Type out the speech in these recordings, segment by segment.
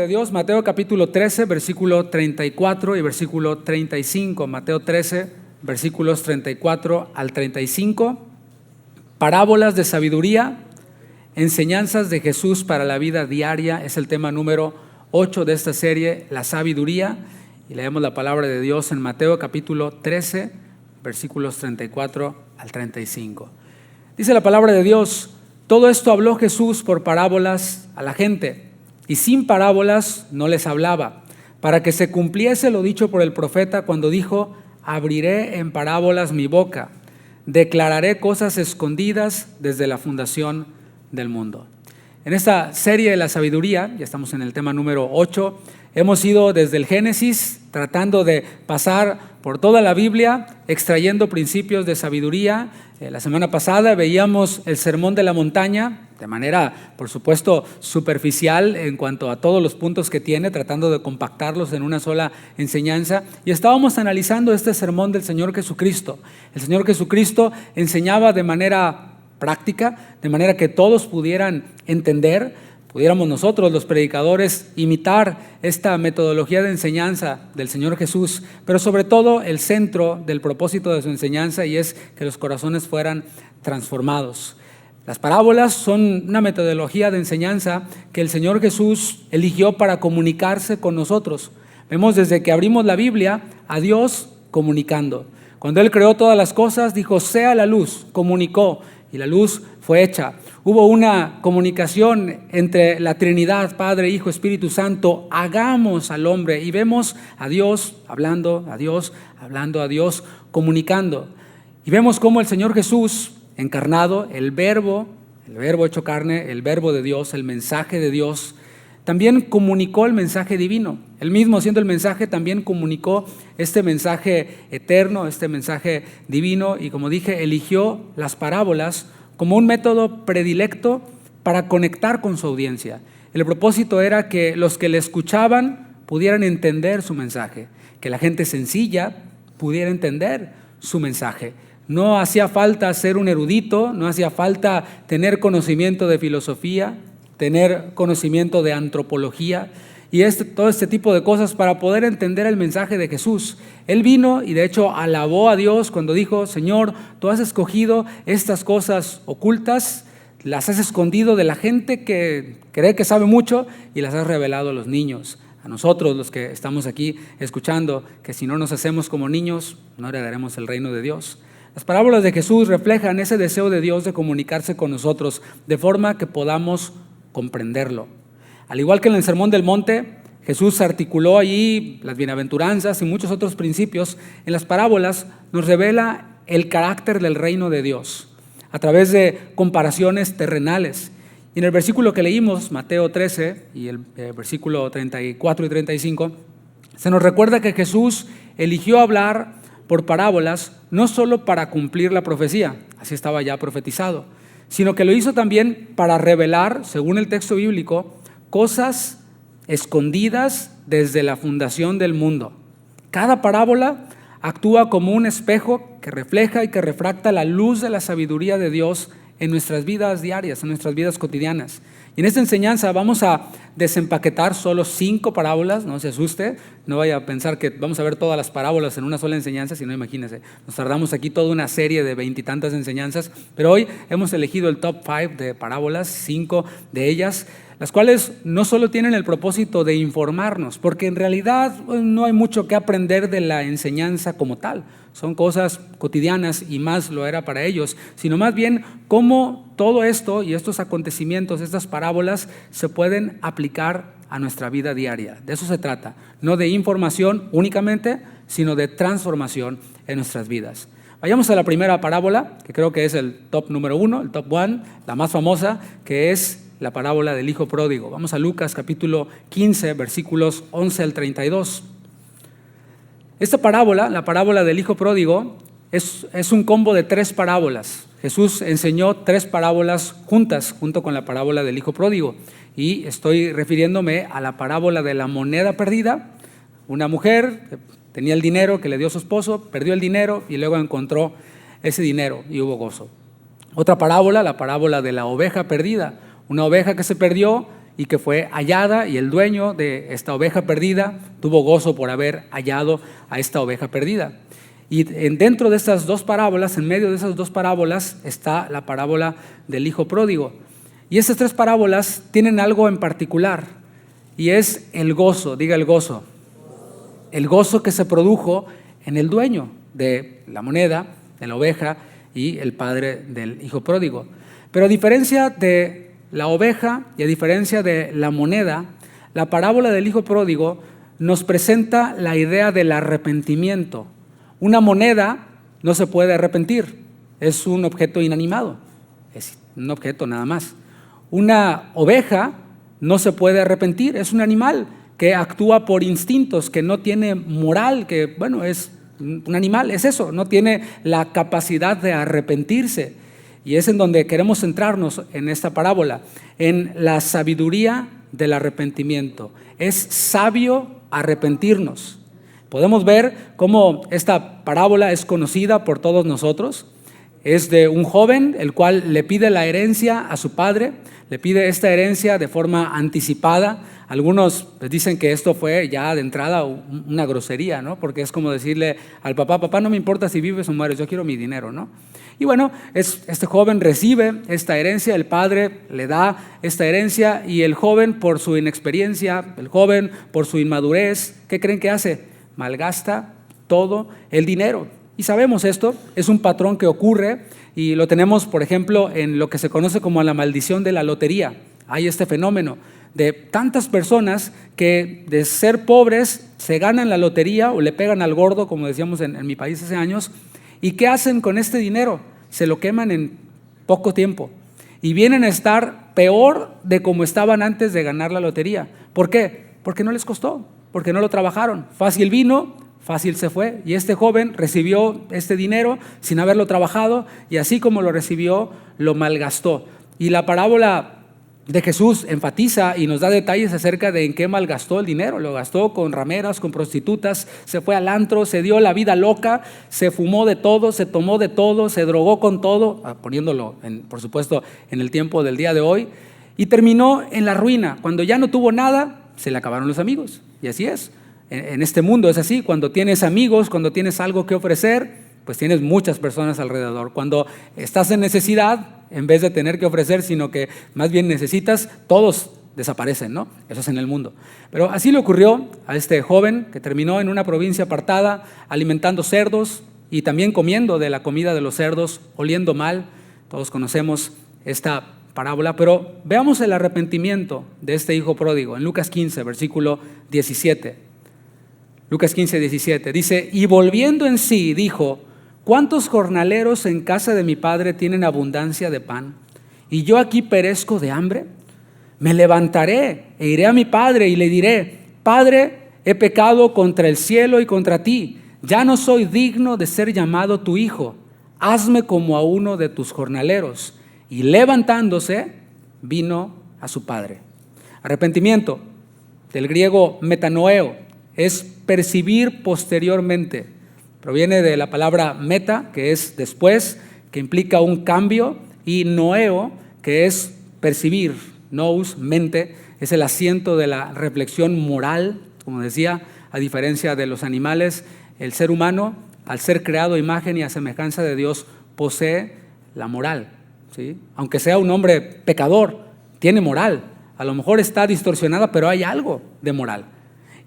de Dios, Mateo capítulo 13, versículo 34 y versículo 35. Mateo 13, versículos 34 al 35. Parábolas de sabiduría, enseñanzas de Jesús para la vida diaria. Es el tema número 8 de esta serie, la sabiduría. Y leemos la palabra de Dios en Mateo capítulo 13, versículos 34 al 35. Dice la palabra de Dios: todo esto habló Jesús por parábolas a la gente, y sin parábolas no les hablaba, para que se cumpliese lo dicho por el profeta cuando dijo: abriré en parábolas mi boca, declararé cosas escondidas desde la fundación del mundo. En esta serie de la sabiduría, ya estamos en el tema número 8, hemos ido desde el Génesis tratando de pasar por toda la Biblia, extrayendo principios de sabiduría. La semana pasada veíamos el Sermón de la Montaña, de manera, por supuesto, superficial en cuanto a todos los puntos que tiene, tratando de compactarlos en una sola enseñanza. Y estábamos analizando este sermón del Señor Jesucristo. El Señor Jesucristo enseñaba de manera práctica, de manera que todos pudieran entender, pudiéramos nosotros los predicadores imitar esta metodología de enseñanza del Señor Jesús, pero sobre todo el centro del propósito de su enseñanza, y es que los corazones fueran transformados. Las parábolas son una metodología de enseñanza que el Señor Jesús eligió para comunicarse con nosotros. Vemos desde que abrimos la Biblia a Dios comunicando. Cuando Él creó todas las cosas, dijo: sea la luz, comunicó, y la luz fue hecha. Hubo una comunicación entre la Trinidad, Padre, Hijo, Espíritu Santo: hagamos al hombre. Y vemos a Dios hablando, a Dios hablando, a Dios comunicando. Y vemos cómo el Señor Jesús encarnado, el verbo hecho carne, el verbo de Dios, el mensaje de Dios, también comunicó el mensaje divino. Él mismo, siendo el mensaje, también comunicó este mensaje eterno, este mensaje divino, y como dije, eligió las parábolas como un método predilecto para conectar con su audiencia. El propósito era que los que le escuchaban pudieran entender su mensaje, que la gente sencilla pudiera entender su mensaje. No hacía falta ser un erudito, no hacía falta tener conocimiento de filosofía, tener conocimiento de antropología y todo este tipo de cosas para poder entender el mensaje de Jesús. Él vino y de hecho alabó a Dios cuando dijo: Señor, tú has escogido estas cosas ocultas, las has escondido de la gente que cree que sabe mucho y las has revelado a los niños. A nosotros, los que estamos aquí escuchando, que si no nos hacemos como niños, no heredaremos el reino de Dios. Las parábolas de Jesús reflejan ese deseo de Dios de comunicarse con nosotros de forma que podamos comprenderlo. Al igual que en el Sermón del Monte, Jesús articuló allí las bienaventuranzas y muchos otros principios. En las parábolas nos revela el carácter del reino de Dios a través de comparaciones terrenales. Y en el versículo que leímos, Mateo 13 y el versículo 34 y 35, se nos recuerda que Jesús eligió hablar por parábolas no solo para cumplir la profecía, así estaba ya profetizado, sino que lo hizo también para revelar, según el texto bíblico, cosas escondidas desde la fundación del mundo. Cada parábola actúa como un espejo que refleja y que refracta la luz de la sabiduría de Dios en nuestras vidas diarias, en nuestras vidas cotidianas. Y en esta enseñanza vamos a desempaquetar solo 5 parábolas, no se asuste, no vaya a pensar que vamos a ver todas las parábolas en una sola enseñanza, sino imagínense, nos tardamos aquí toda una serie de 20 y tantas enseñanzas, pero hoy hemos elegido el top 5 de parábolas, 5 de ellas, las cuales no solo tienen el propósito de informarnos, porque en realidad no hay mucho que aprender de la enseñanza como tal, son cosas cotidianas y más lo era para ellos, sino más bien cómo todo esto y estos acontecimientos, estas parábolas se pueden aplicar a nuestra vida diaria. De eso se trata, no de información únicamente, sino de transformación en nuestras vidas. Vayamos a la primera parábola, que creo que es el top número 1, el top 1, la más famosa, que es la parábola del hijo pródigo. Vamos a Lucas capítulo 15, versículos 11 al 32. Esta parábola, la parábola del hijo pródigo, es un combo de 3 parábolas. Jesús enseñó 3 parábolas juntas, junto con la parábola del hijo pródigo. Y estoy refiriéndome a la parábola de la moneda perdida. Una mujer que tenía el dinero que le dio su esposo, perdió el dinero y luego encontró ese dinero y hubo gozo. Otra parábola, la parábola de la oveja perdida. Una oveja que se perdió y que fue hallada, y el dueño de esta oveja perdida tuvo gozo por haber hallado a esta oveja perdida. Y dentro de estas dos parábolas, en medio de esas dos parábolas, está la parábola del hijo pródigo. Y estas tres parábolas tienen algo en particular, y es el gozo, diga el gozo. El gozo que se produjo en el dueño de la moneda, de la oveja, y el padre del hijo pródigo. Pero a diferencia de la oveja y a diferencia de la moneda, la parábola del hijo pródigo nos presenta la idea del arrepentimiento. Una moneda no se puede arrepentir, es un objeto inanimado, es un objeto nada más. Una oveja no se puede arrepentir, es un animal que actúa por instintos, que no tiene moral, que bueno, es un animal, es eso, no tiene la capacidad de arrepentirse. Y es en donde queremos centrarnos en esta parábola, en la sabiduría del arrepentimiento. Es sabio arrepentirnos. Podemos ver cómo esta parábola es conocida por todos nosotros. Es de un joven el cual le pide la herencia a su padre, le pide esta herencia de forma anticipada. Algunos dicen que esto fue ya de entrada una grosería, ¿no? Porque es como decirle al papá, papá, no me importa si vives o mueres, yo quiero mi dinero, ¿no? Y bueno, este joven recibe esta herencia, el padre le da esta herencia y el joven por su inexperiencia, el joven por su inmadurez, ¿qué creen que hace? Malgasta todo el dinero. Y sabemos esto, es un patrón que ocurre y lo tenemos, por ejemplo, en lo que se conoce como la maldición de la lotería. Hay este fenómeno de tantas personas que de ser pobres se ganan la lotería o le pegan al gordo, como decíamos en mi país hace años. ¿Y qué hacen con este dinero? Se lo queman en poco tiempo y vienen a estar peor de como estaban antes de ganar la lotería. ¿Por qué? Porque no les costó, porque no lo trabajaron. Fácil vino, fácil se fue. Y este joven recibió este dinero sin haberlo trabajado y así como lo recibió, lo malgastó. Y la parábola de Jesús enfatiza y nos da detalles acerca de en qué malgastó el dinero. Lo gastó con rameras, con prostitutas, se fue al antro, se dio la vida loca, se fumó de todo, se tomó de todo, se drogó con todo, poniéndolo, por supuesto, en el tiempo del día de hoy, y terminó en la ruina. Cuando ya no tuvo nada, se le acabaron los amigos. Y así es. En este mundo es así. Cuando tienes amigos, cuando tienes algo que ofrecer, pues tienes muchas personas alrededor. Cuando estás en necesidad, en vez de tener que ofrecer, sino que más bien necesitas, todos desaparecen, ¿no? Eso es en el mundo. Pero así le ocurrió a este joven que terminó en una provincia apartada, alimentando cerdos y también comiendo de la comida de los cerdos, oliendo mal. Todos conocemos esta parábola, pero veamos el arrepentimiento de este hijo pródigo en Lucas 15, versículo 17. Lucas 15, 17. Dice, y volviendo en sí, dijo, ¿cuántos jornaleros en casa de mi padre tienen abundancia de pan? ¿Y yo aquí perezco de hambre? Me levantaré e iré a mi padre y le diré, Padre, he pecado contra el cielo y contra ti. Ya no soy digno de ser llamado tu hijo. Hazme como a uno de tus jornaleros. Y levantándose, vino a su padre. Arrepentimiento, del griego metanoeo, es percibir posteriormente. Proviene de la palabra meta, que es después, que implica un cambio, y noeo, que es percibir. Nous, mente, es el asiento de la reflexión moral. Como decía, a diferencia de los animales, el ser humano, al ser creado a imagen y a semejanza de Dios, posee la moral, ¿sí? Aunque sea un hombre pecador, tiene moral. A lo mejor está distorsionada, pero hay algo de moral.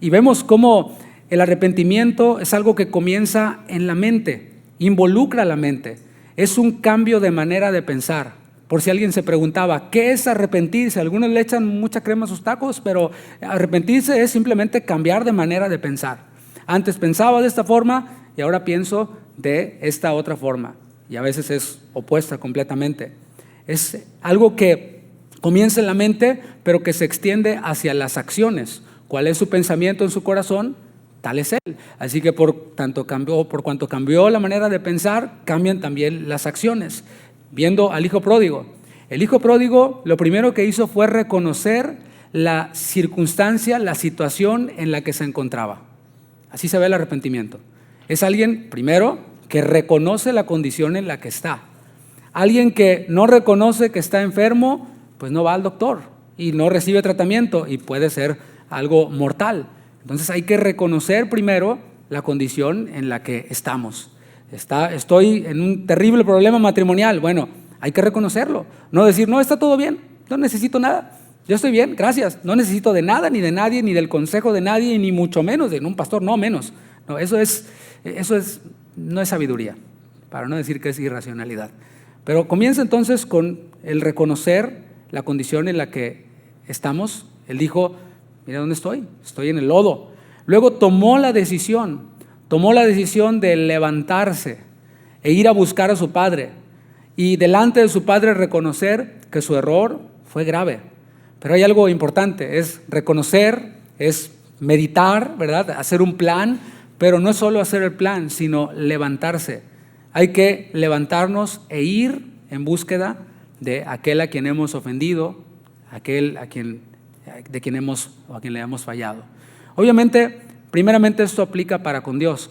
Y vemos cómo el arrepentimiento es algo que comienza en la mente, involucra la mente. Es un cambio de manera de pensar. Por si alguien se preguntaba, ¿qué es arrepentirse? Algunos le echan mucha crema a sus tacos, pero arrepentirse es simplemente cambiar de manera de pensar. Antes pensaba de esta forma y ahora pienso de esta otra forma. Y a veces es opuesta completamente. Es algo que comienza en la mente, pero que se extiende hacia las acciones. ¿Cuál es su pensamiento en su corazón? Tal es él. Así que por cuanto cambió la manera de pensar, cambian también las acciones. Viendo al hijo pródigo. El hijo pródigo lo primero que hizo fue reconocer la circunstancia, la situación en la que se encontraba. Así se ve el arrepentimiento. Es alguien, primero, que reconoce la condición en la que está. Alguien que no reconoce que está enfermo, pues no va al doctor. y no recibe tratamiento y puede ser algo mortal. Entonces hay que reconocer primero la condición en la que estamos. Estoy en un terrible problema matrimonial. Bueno, hay que reconocerlo. No decir, no, está todo bien, no necesito nada. Yo estoy bien, gracias. No necesito de nada, ni de nadie, ni del consejo de nadie, ni mucho menos de un pastor, no menos. No, eso no es sabiduría, para no decir que es irracionalidad. Pero comienza entonces con el reconocer la condición en la que estamos. Él dijo, mira dónde estoy en el lodo. Luego tomó la decisión de levantarse e ir a buscar a su padre. Y delante de su padre reconocer que su error fue grave. Pero hay algo importante, es reconocer, es meditar, ¿verdad? Hacer un plan, pero no es solo hacer el plan, sino levantarse. Hay que levantarnos e ir en búsqueda de aquel a quien hemos ofendido, a quien le hemos fallado. Obviamente, primeramente esto aplica para con Dios.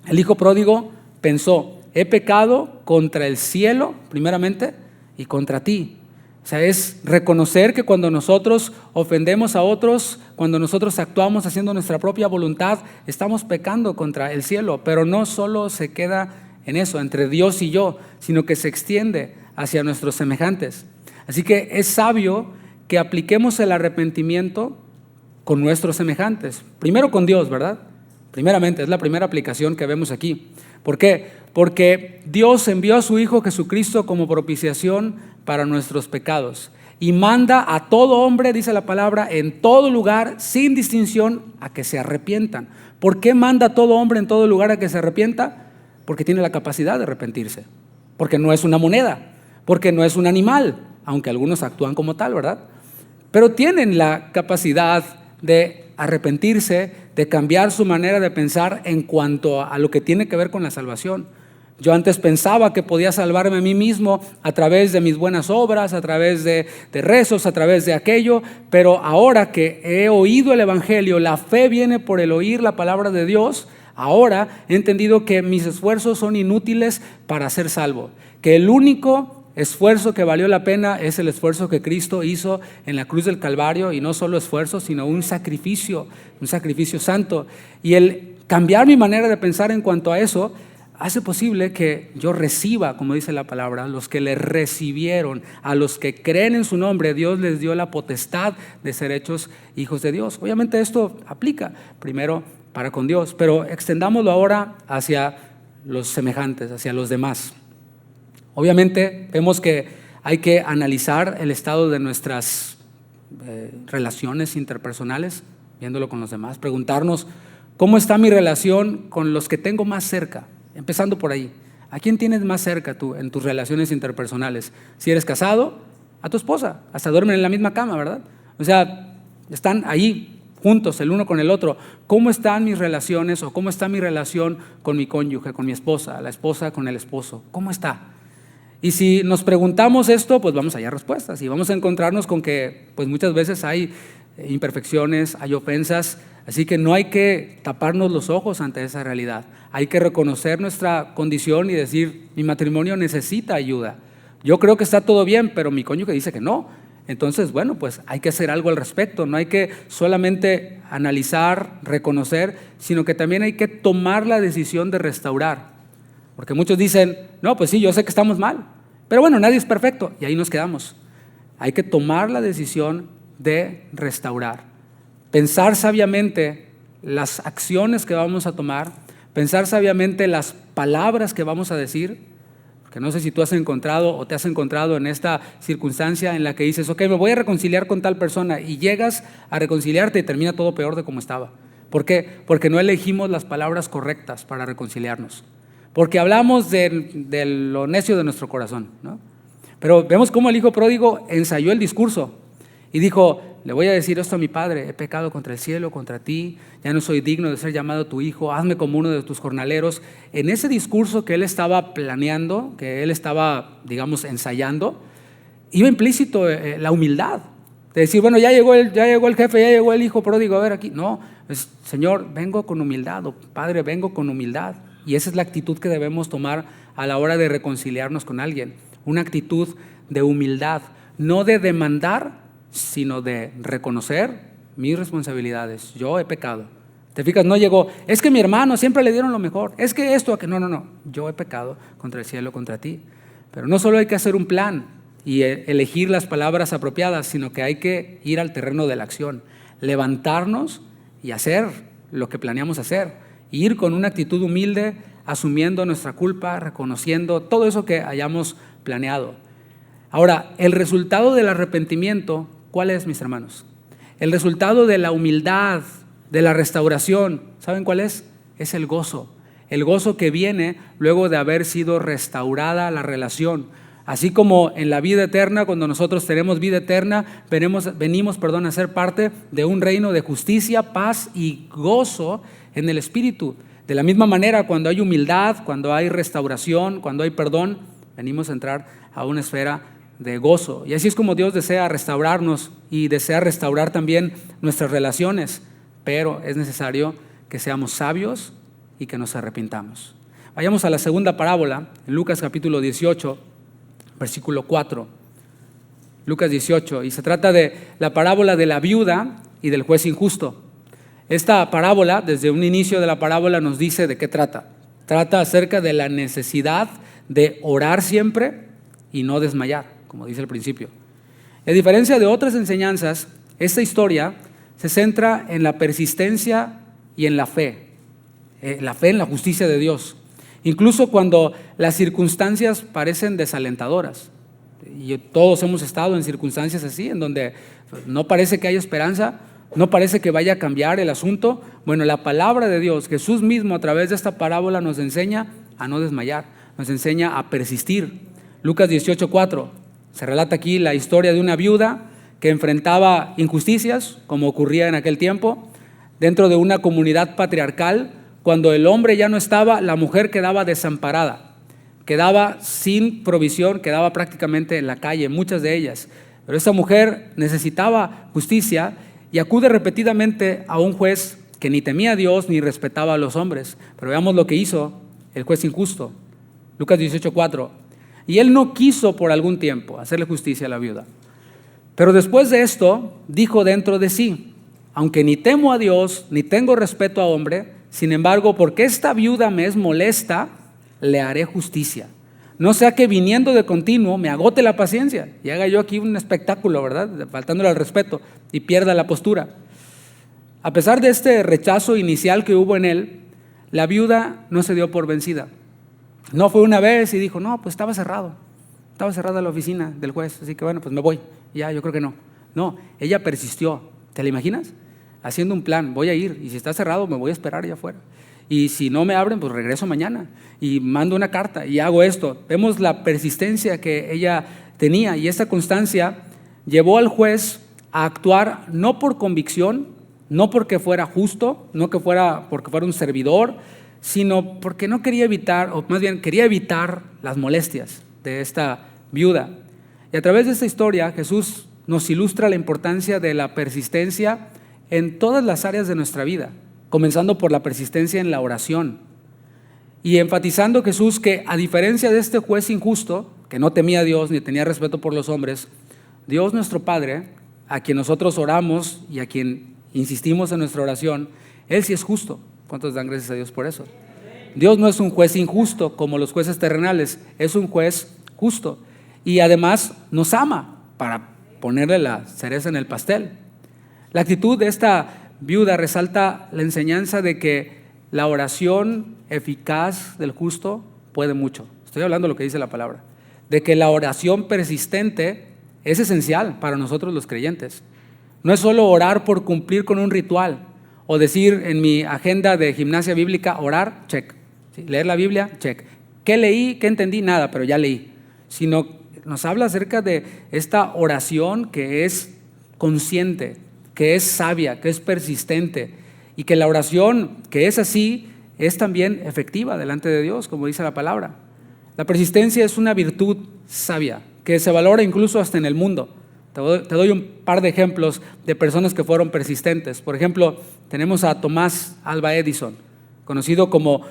El hijo pródigo pensó, he pecado contra el cielo, primeramente, y contra ti. O sea, es reconocer que cuando nosotros ofendemos a otros, cuando nosotros actuamos haciendo nuestra propia voluntad, estamos pecando contra el cielo. Pero no solo se queda en eso, entre Dios y yo, sino que se extiende hacia nuestros semejantes. Así que es sabio que apliquemos el arrepentimiento con nuestros semejantes. Primero con Dios, ¿verdad? Primeramente, es la primera aplicación que vemos aquí. ¿Por qué? Porque Dios envió a su Hijo Jesucristo como propiciación para nuestros pecados y manda a todo hombre, dice la palabra, en todo lugar, sin distinción, a que se arrepientan. ¿Por qué manda a todo hombre en todo lugar a que se arrepienta? Porque tiene la capacidad de arrepentirse, porque no es una moneda, porque no es un animal, aunque algunos actúan como tal, ¿verdad? Pero tienen la capacidad de arrepentirse, de cambiar su manera de pensar en cuanto a lo que tiene que ver con la salvación. Yo antes pensaba que podía salvarme a mí mismo a través de mis buenas obras, a través de rezos, a través de aquello, pero ahora que he oído el Evangelio, la fe viene por el oír la palabra de Dios. Ahora he entendido que mis esfuerzos son inútiles para ser salvo, que el único esfuerzo que valió la pena es el esfuerzo que Cristo hizo en la cruz del Calvario, y no solo esfuerzo, sino un sacrificio santo. Y el cambiar mi manera de pensar en cuanto a eso hace posible que yo reciba, como dice la palabra, a los que le recibieron, a los que creen en su nombre, Dios les dio la potestad de ser hechos hijos de Dios. Obviamente esto aplica primero para con Dios, pero extendámoslo ahora hacia los semejantes, hacia los demás. Obviamente vemos que hay que analizar el estado de nuestras relaciones interpersonales, viéndolo con los demás, preguntarnos cómo está mi relación con los que tengo más cerca, empezando por ahí. ¿A quién tienes más cerca tú en tus relaciones interpersonales? Si eres casado, a tu esposa, hasta duermen en la misma cama, ¿verdad? O sea, están ahí juntos el uno con el otro. ¿Cómo están mis relaciones o cómo está mi relación con mi cónyuge, con mi esposa, la esposa con el esposo? ¿Cómo está? Y si nos preguntamos esto, pues vamos a hallar respuestas y vamos a encontrarnos con que pues muchas veces hay imperfecciones, hay ofensas, así que no hay que taparnos los ojos ante esa realidad. Hay que reconocer nuestra condición y decir, mi matrimonio necesita ayuda. Yo creo que está todo bien, pero mi cónyuge dice que no. Entonces, bueno, pues hay que hacer algo al respecto. No hay que solamente analizar, reconocer, sino que también hay que tomar la decisión de restaurar. Porque muchos dicen, no, pues sí, yo sé que estamos mal, pero bueno, nadie es perfecto, y ahí nos quedamos. Hay que tomar la decisión de restaurar, pensar sabiamente las acciones que vamos a tomar, pensar sabiamente las palabras que vamos a decir, porque no sé si tú has encontrado o te has encontrado en esta circunstancia en la que dices, ok, me voy a reconciliar con tal persona, y llegas a reconciliarte y termina todo peor de como estaba. ¿Por qué? Porque no elegimos las palabras correctas para reconciliarnos. Porque hablamos de lo necio de nuestro corazón, ¿no? Pero vemos cómo el hijo pródigo ensayó el discurso y dijo, le voy a decir esto a mi padre, he pecado contra el cielo, contra ti, ya no soy digno de ser llamado tu hijo, hazme como uno de tus jornaleros. En ese discurso que él estaba planeando, que él estaba, digamos, ensayando, iba implícito la humildad. De decir, bueno, ya llegó el jefe, ya llegó el hijo pródigo, a ver aquí. No, pues, Señor, vengo con humildad, o Padre, vengo con humildad. Y esa es la actitud que debemos tomar a la hora de reconciliarnos con alguien. Una actitud de humildad, no de demandar, sino de reconocer mis responsabilidades. Yo he pecado. ¿Te fijas? No llegó, es que mi hermano siempre le dieron lo mejor, es que esto, que no, yo he pecado contra el cielo, contra ti. Pero no solo hay que hacer un plan y elegir las palabras apropiadas, sino que hay que ir al terreno de la acción, levantarnos y hacer lo que planeamos hacer, ir con una actitud humilde, asumiendo nuestra culpa, reconociendo todo eso que hayamos planeado. Ahora, el resultado del arrepentimiento, ¿cuál es, mis hermanos? El resultado de la humildad, de la restauración, ¿saben cuál es? Es el gozo que viene luego de haber sido restaurada la relación. Así como en la vida eterna, cuando nosotros tenemos vida eterna, venimos a ser parte de un reino de justicia, paz y gozo en el Espíritu. De la misma manera, cuando hay humildad, cuando hay restauración, cuando hay perdón, venimos a entrar a una esfera de gozo. Y así es como Dios desea restaurarnos y desea restaurar también nuestras relaciones, pero es necesario que seamos sabios y que nos arrepintamos. Vayamos a la segunda parábola, en Lucas capítulo 18, versículo 4. Lucas 18, y se trata de la parábola de la viuda y del juez injusto. Esta parábola, desde un inicio de la parábola, nos dice de qué trata. Trata acerca de la necesidad de orar siempre y no desmayar, como dice al principio. A diferencia de otras enseñanzas, esta historia se centra en la persistencia y en la fe en la justicia de Dios, incluso cuando las circunstancias parecen desalentadoras. Y todos hemos estado en circunstancias así, en donde no parece que haya esperanza, no parece que vaya a cambiar el asunto. Bueno, la palabra de Dios, Jesús mismo a través de esta parábola nos enseña a no desmayar, nos enseña a persistir. Lucas 18:4, se relata aquí la historia de una viuda que enfrentaba injusticias, como ocurría en aquel tiempo, dentro de una comunidad patriarcal. Cuando el hombre ya no estaba, la mujer quedaba desamparada, quedaba sin provisión, quedaba prácticamente en la calle, muchas de ellas. Pero esa mujer necesitaba justicia y acude repetidamente a un juez que ni temía a Dios ni respetaba a los hombres. Pero veamos lo que hizo el juez injusto. Lucas 18:4. Y él no quiso por algún tiempo hacerle justicia a la viuda. Pero después de esto, dijo dentro de sí: aunque ni temo a Dios, ni tengo respeto a hombre, sin embargo, porque esta viuda me es molesta, le haré justicia. No sea que viniendo de continuo me agote la paciencia y haga yo aquí un espectáculo, ¿verdad? Faltándole al respeto y pierda la postura. A pesar de este rechazo inicial que hubo en él, la viuda no se dio por vencida. No fue una vez y dijo, no, pues estaba cerrada la oficina del juez, así que bueno, pues me voy. Ya, yo creo que no. No, ella persistió. ¿Te la imaginas? Haciendo un plan, voy a ir, y si está cerrado me voy a esperar allá afuera. Y si no me abren, pues regreso mañana y mando una carta y hago esto. Vemos la persistencia que ella tenía, y esta constancia llevó al juez a actuar no por convicción, no porque fuera justo, no que fuera porque fuera un servidor, sino porque no quería evitar, o más bien quería evitar las molestias de esta viuda. Y a través de esta historia, Jesús nos ilustra la importancia de la persistencia en todas las áreas de nuestra vida, comenzando por la persistencia en la oración, y enfatizando Jesús que, a diferencia de este juez injusto, que no temía a Dios ni tenía respeto por los hombres, Dios nuestro Padre, a quien nosotros oramos y a quien insistimos en nuestra oración, Él sí es justo. ¿Cuántos dan gracias a Dios por eso? Dios no es un juez injusto como los jueces terrenales, es un juez justo, y además nos ama para ponerle la cereza en el pastel. La actitud de esta viuda resalta la enseñanza de que la oración eficaz del justo puede mucho. Estoy hablando de lo que dice la palabra, de que la oración persistente es esencial para nosotros los creyentes. No es solo orar por cumplir con un ritual o decir en mi agenda de gimnasia bíblica, orar, check. ¿Sí? Leer la Biblia, check. ¿Qué leí? ¿Qué entendí? Nada, pero ya leí. Sino nos habla acerca de esta oración que es consciente, que es sabia, que es persistente, y que la oración que es así es también efectiva delante de Dios, como dice la palabra. La persistencia es una virtud sabia que se valora incluso hasta en el mundo. Te doy un par de ejemplos de personas que fueron persistentes. Por ejemplo, tenemos a Tomás Alva Edison, conocido como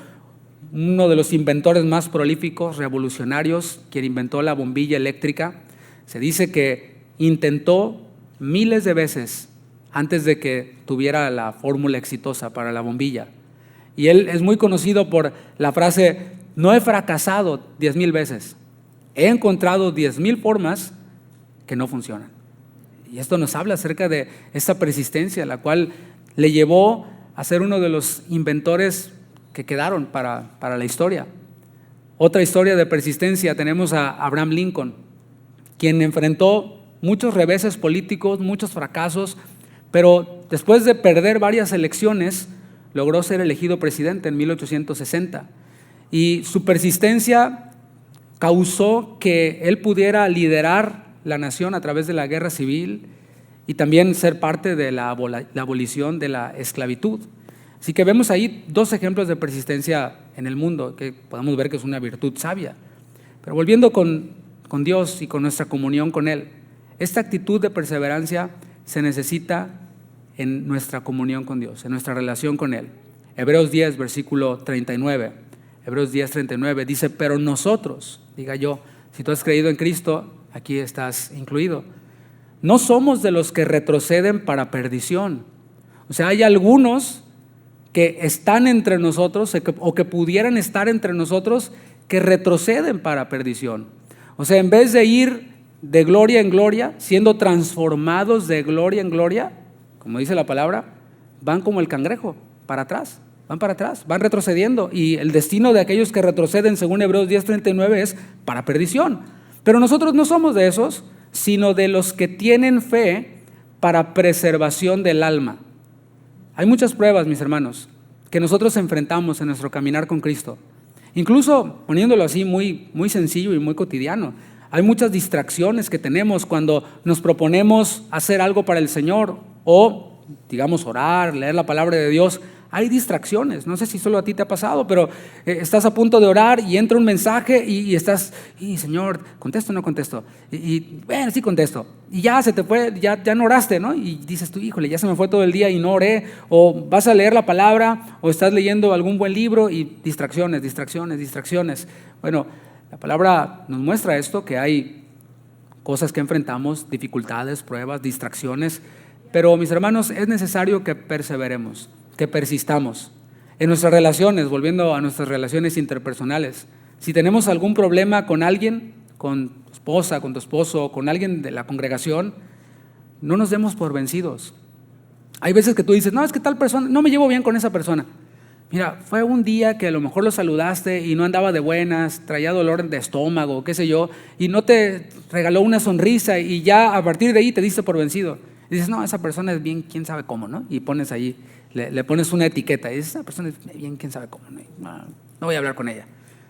uno de los inventores más prolíficos, revolucionarios, quien inventó la bombilla eléctrica. Se dice que intentó miles de veces antes de que tuviera la fórmula exitosa para la bombilla. Y él es muy conocido por la frase: no he fracasado 10,000 veces, he encontrado 10,000 formas que no funcionan. Y esto nos habla acerca de esa persistencia, la cual le llevó a ser uno de los inventores que quedaron para la historia. Otra historia de persistencia tenemos a Abraham Lincoln, quien enfrentó muchos reveses políticos, muchos fracasos, pero después de perder varias elecciones, logró ser elegido presidente en 1860. Y su persistencia causó que él pudiera liderar la nación a través de la guerra civil y también ser parte de la abolición de la esclavitud. Así que vemos ahí dos ejemplos de persistencia en el mundo que podemos ver que es una virtud sabia. Pero volviendo con Dios y con nuestra comunión con Él, esta actitud de perseverancia se necesita en nuestra comunión con Dios, en nuestra relación con Él. Hebreos 10, versículo 39. Hebreos 10, 39 dice: pero nosotros, diga yo, si tú has creído en Cristo, aquí estás incluido, no somos de los que retroceden para perdición. O sea, hay algunos que están entre nosotros o que pudieran estar entre nosotros que retroceden para perdición. O sea, en vez de ir de gloria en gloria, siendo transformados de gloria en gloria, como dice la palabra, van como el cangrejo, para atrás, van retrocediendo. Y el destino de aquellos que retroceden, según Hebreos 10:39, es para perdición. Pero nosotros no somos de esos, sino de los que tienen fe para preservación del alma. Hay muchas pruebas, mis hermanos, que nosotros enfrentamos en nuestro caminar con Cristo. Incluso poniéndolo así muy, muy sencillo y muy cotidiano. Hay muchas distracciones que tenemos cuando nos proponemos hacer algo para el Señor o, digamos, orar, leer la palabra de Dios. Hay distracciones, no sé si solo a ti te ha pasado, pero estás a punto de orar y entra un mensaje y estás, Señor, ¿contesto o no contesto? Bueno, sí contesto. Y ya se te fue, ya no oraste, ¿no? Y dices tú, híjole, ya se me fue todo el día y no oré. O vas a leer la palabra o estás leyendo algún buen libro y distracciones. Bueno, la palabra nos muestra esto, que hay cosas que enfrentamos, dificultades, pruebas, distracciones. Pero, mis hermanos, es necesario que perseveremos, que persistamos en nuestras relaciones, volviendo a nuestras relaciones interpersonales. Si tenemos algún problema con alguien, con tu esposa, con tu esposo, con alguien de la congregación, no nos demos por vencidos. Hay veces que tú dices, no, es que tal persona, no me llevo bien con esa persona. Mira, fue un día que a lo mejor lo saludaste y no andaba de buenas, traía dolor de estómago, qué sé yo, y no te regaló una sonrisa y ya a partir de ahí te diste por vencido. Y dices, no, esa persona es bien, quién sabe cómo, ¿no? Y pones ahí, le pones una etiqueta y dices, esa persona es bien, quién sabe cómo, no voy a hablar con ella.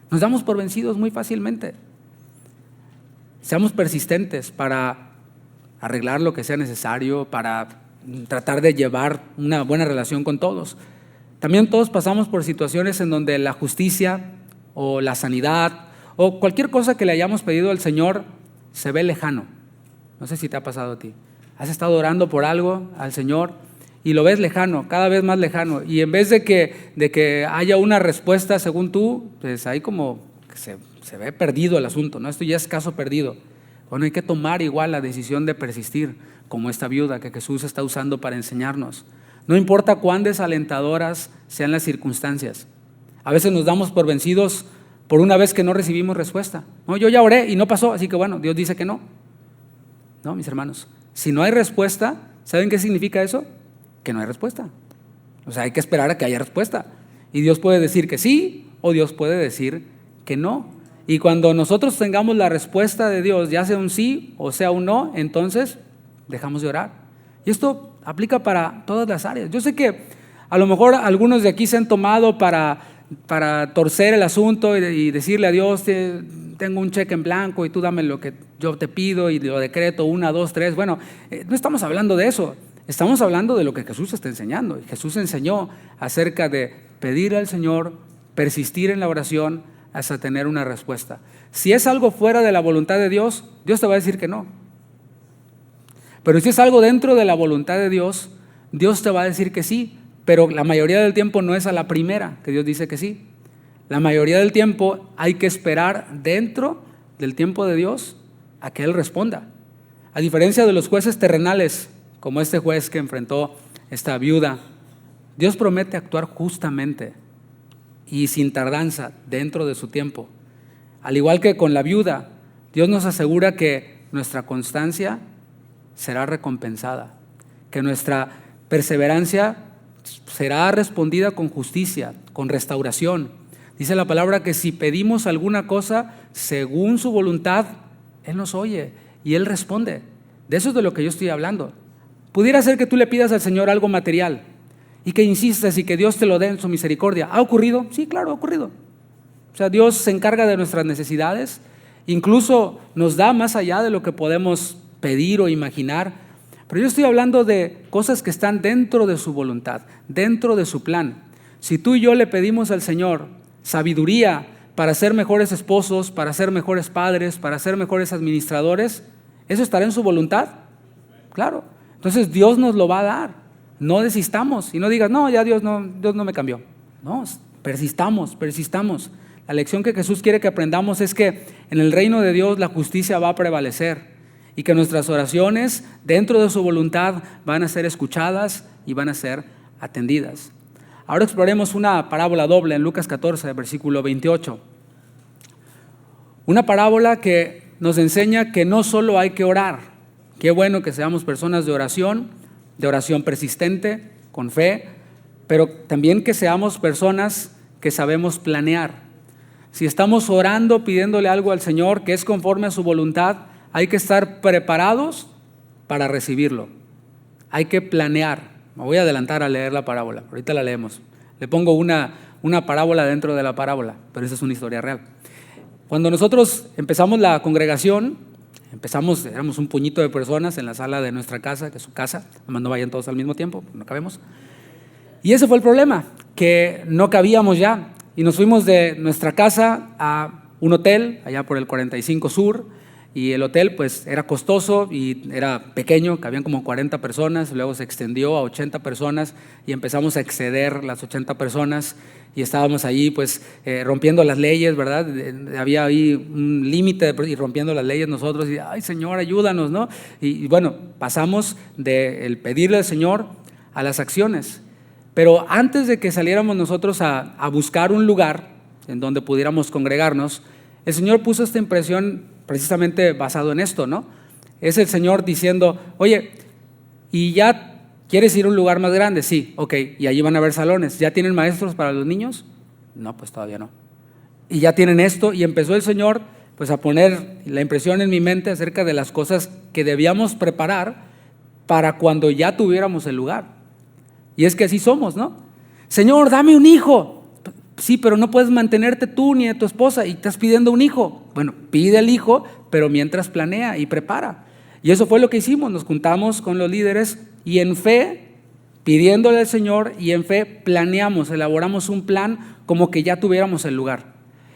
Nos damos por vencidos muy fácilmente. Seamos persistentes para arreglar lo que sea necesario, para tratar de llevar una buena relación con todos. También todos pasamos por situaciones en donde la justicia o la sanidad o cualquier cosa que le hayamos pedido al Señor se ve lejano. No sé si te ha pasado a ti. Has estado orando por algo al Señor y lo ves lejano, cada vez más lejano. Y en vez de que haya una respuesta según tú, pues ahí como que se ve perdido el asunto, ¿no? Esto ya es caso perdido. Bueno, hay que tomar igual la decisión de persistir, como esta viuda que Jesús está usando para enseñarnos. No importa cuán desalentadoras sean las circunstancias. A veces nos damos por vencidos por una vez que no recibimos respuesta. No, yo ya oré y no pasó, así que bueno, Dios dice que no. No, mis hermanos. Si no hay respuesta, ¿saben qué significa eso? Que no hay respuesta. O sea, hay que esperar a que haya respuesta. Y Dios puede decir que sí o Dios puede decir que no. Y cuando nosotros tengamos la respuesta de Dios, ya sea un sí o sea un no, entonces dejamos de orar. Y esto aplica para todas las áreas. Yo sé que a lo mejor algunos de aquí se han tomado para torcer el asunto y decirle a Dios, tengo un cheque en blanco y tú dame lo que yo te pido y lo decreto 1, 2, 3. Bueno, no estamos hablando de eso. Estamos hablando de lo que Jesús está enseñando. Jesús enseñó acerca de pedir al Señor, persistir en la oración hasta tener una respuesta. Si es algo fuera de la voluntad de Dios, Dios te va a decir que no. Pero si es algo dentro de la voluntad de Dios, Dios te va a decir que sí. Pero la mayoría del tiempo no es a la primera que Dios dice que sí. La mayoría del tiempo hay que esperar dentro del tiempo de Dios a que Él responda. A diferencia de los jueces terrenales, como este juez que enfrentó esta viuda, Dios promete actuar justamente y sin tardanza dentro de su tiempo. Al igual que con la viuda, Dios nos asegura que nuestra constancia será recompensada, que nuestra perseverancia será respondida con justicia, con restauración. Dice la palabra que si pedimos alguna cosa según su voluntad, Él nos oye y Él responde. De eso es de lo que yo estoy hablando. Pudiera ser que tú le pidas al Señor algo material y que insistas y que Dios te lo dé en su misericordia. ¿Ha ocurrido? Sí, claro, ha ocurrido. O sea, Dios se encarga de nuestras necesidades, incluso nos da más allá de lo que podemos pedir o imaginar. Pero yo estoy hablando de cosas que están dentro de su voluntad, dentro de su plan. Si tú y yo le pedimos al Señor sabiduría para ser mejores esposos, para ser mejores padres, para ser mejores administradores, ¿eso estará en su voluntad? Claro. Entonces Dios nos lo va a dar. No desistamos y no digas, no, ya Dios no me cambió. No, persistamos. La lección que Jesús quiere que aprendamos es que en el reino de Dios la justicia va a prevalecer y que nuestras oraciones dentro de su voluntad van a ser escuchadas y van a ser atendidas. Ahora exploremos una parábola doble en Lucas 14, versículo 28. Una parábola que nos enseña que no solo hay que orar. Qué bueno que seamos personas de oración persistente, con fe, pero también que seamos personas que sabemos planear. Si estamos orando, pidiéndole algo al Señor que es conforme a su voluntad, hay que estar preparados para recibirlo. Hay que planear. Me voy a adelantar a leer la parábola, ahorita la leemos. Le pongo una parábola dentro de la parábola, pero esa es una historia real. Cuando nosotros empezamos la congregación, éramos un puñito de personas en la sala de nuestra casa, que es su casa, nomás no vayan todos al mismo tiempo, no cabemos. Y ese fue el problema, que no cabíamos ya. Y nos fuimos de nuestra casa a un hotel, allá por el 45 Sur, y el hotel pues era costoso y era pequeño, cabían como 40 personas, luego se extendió a 80 personas y empezamos a exceder las 80 personas y estábamos ahí pues rompiendo las leyes, ¿verdad? Había ahí un límite y rompiendo las leyes nosotros y ay Señor, ayúdanos, ¿no? Y bueno, pasamos del pedirle al Señor a las acciones. Pero antes de que saliéramos nosotros a buscar un lugar en donde pudiéramos congregarnos, el Señor puso esta impresión precisamente basado en esto, ¿no? Es el Señor diciendo, oye, ¿y ya quieres ir a un lugar más grande? Sí, ok, y allí van a haber salones. ¿Ya tienen maestros para los niños? No, pues todavía no. Y ya tienen esto, y empezó el Señor pues a poner la impresión en mi mente acerca de las cosas que debíamos preparar para cuando ya tuviéramos el lugar. Y es que así somos, ¿no? Señor, dame un hijo. Sí, pero no puedes mantenerte tú ni a tu esposa y estás pidiendo un hijo. Bueno, pide el hijo, pero mientras planea y prepara. Y eso fue lo que hicimos, nos juntamos con los líderes y en fe, pidiéndole al Señor y en fe planeamos, elaboramos un plan como que ya tuviéramos el lugar.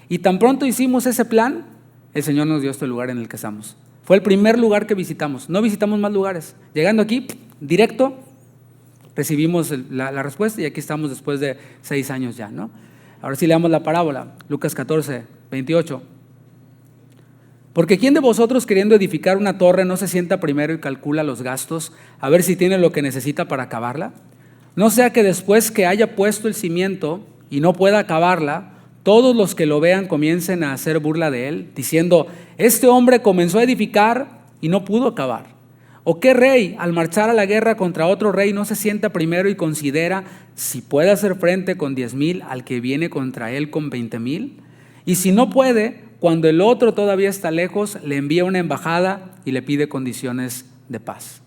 Y tan pronto hicimos ese plan, el Señor nos dio este lugar en el que estamos. Fue el primer lugar que visitamos, no visitamos más lugares. Llegando aquí, directo, recibimos la respuesta y aquí estamos después de 6 años ya, ¿no? Ahora sí leamos la parábola, Lucas 14, 28. Porque ¿quién de vosotros queriendo edificar una torre no se sienta primero y calcula los gastos a ver si tiene lo que necesita para acabarla? No sea que después que haya puesto el cimiento y no pueda acabarla, todos los que lo vean comiencen a hacer burla de él, diciendo, este hombre comenzó a edificar y no pudo acabar. ¿O qué rey al marchar a la guerra contra otro rey no se sienta primero y considera si puede hacer frente con 10,000 al que viene contra él con 20,000? Y si no puede, cuando el otro todavía está lejos, le envía una embajada y le pide condiciones de paz.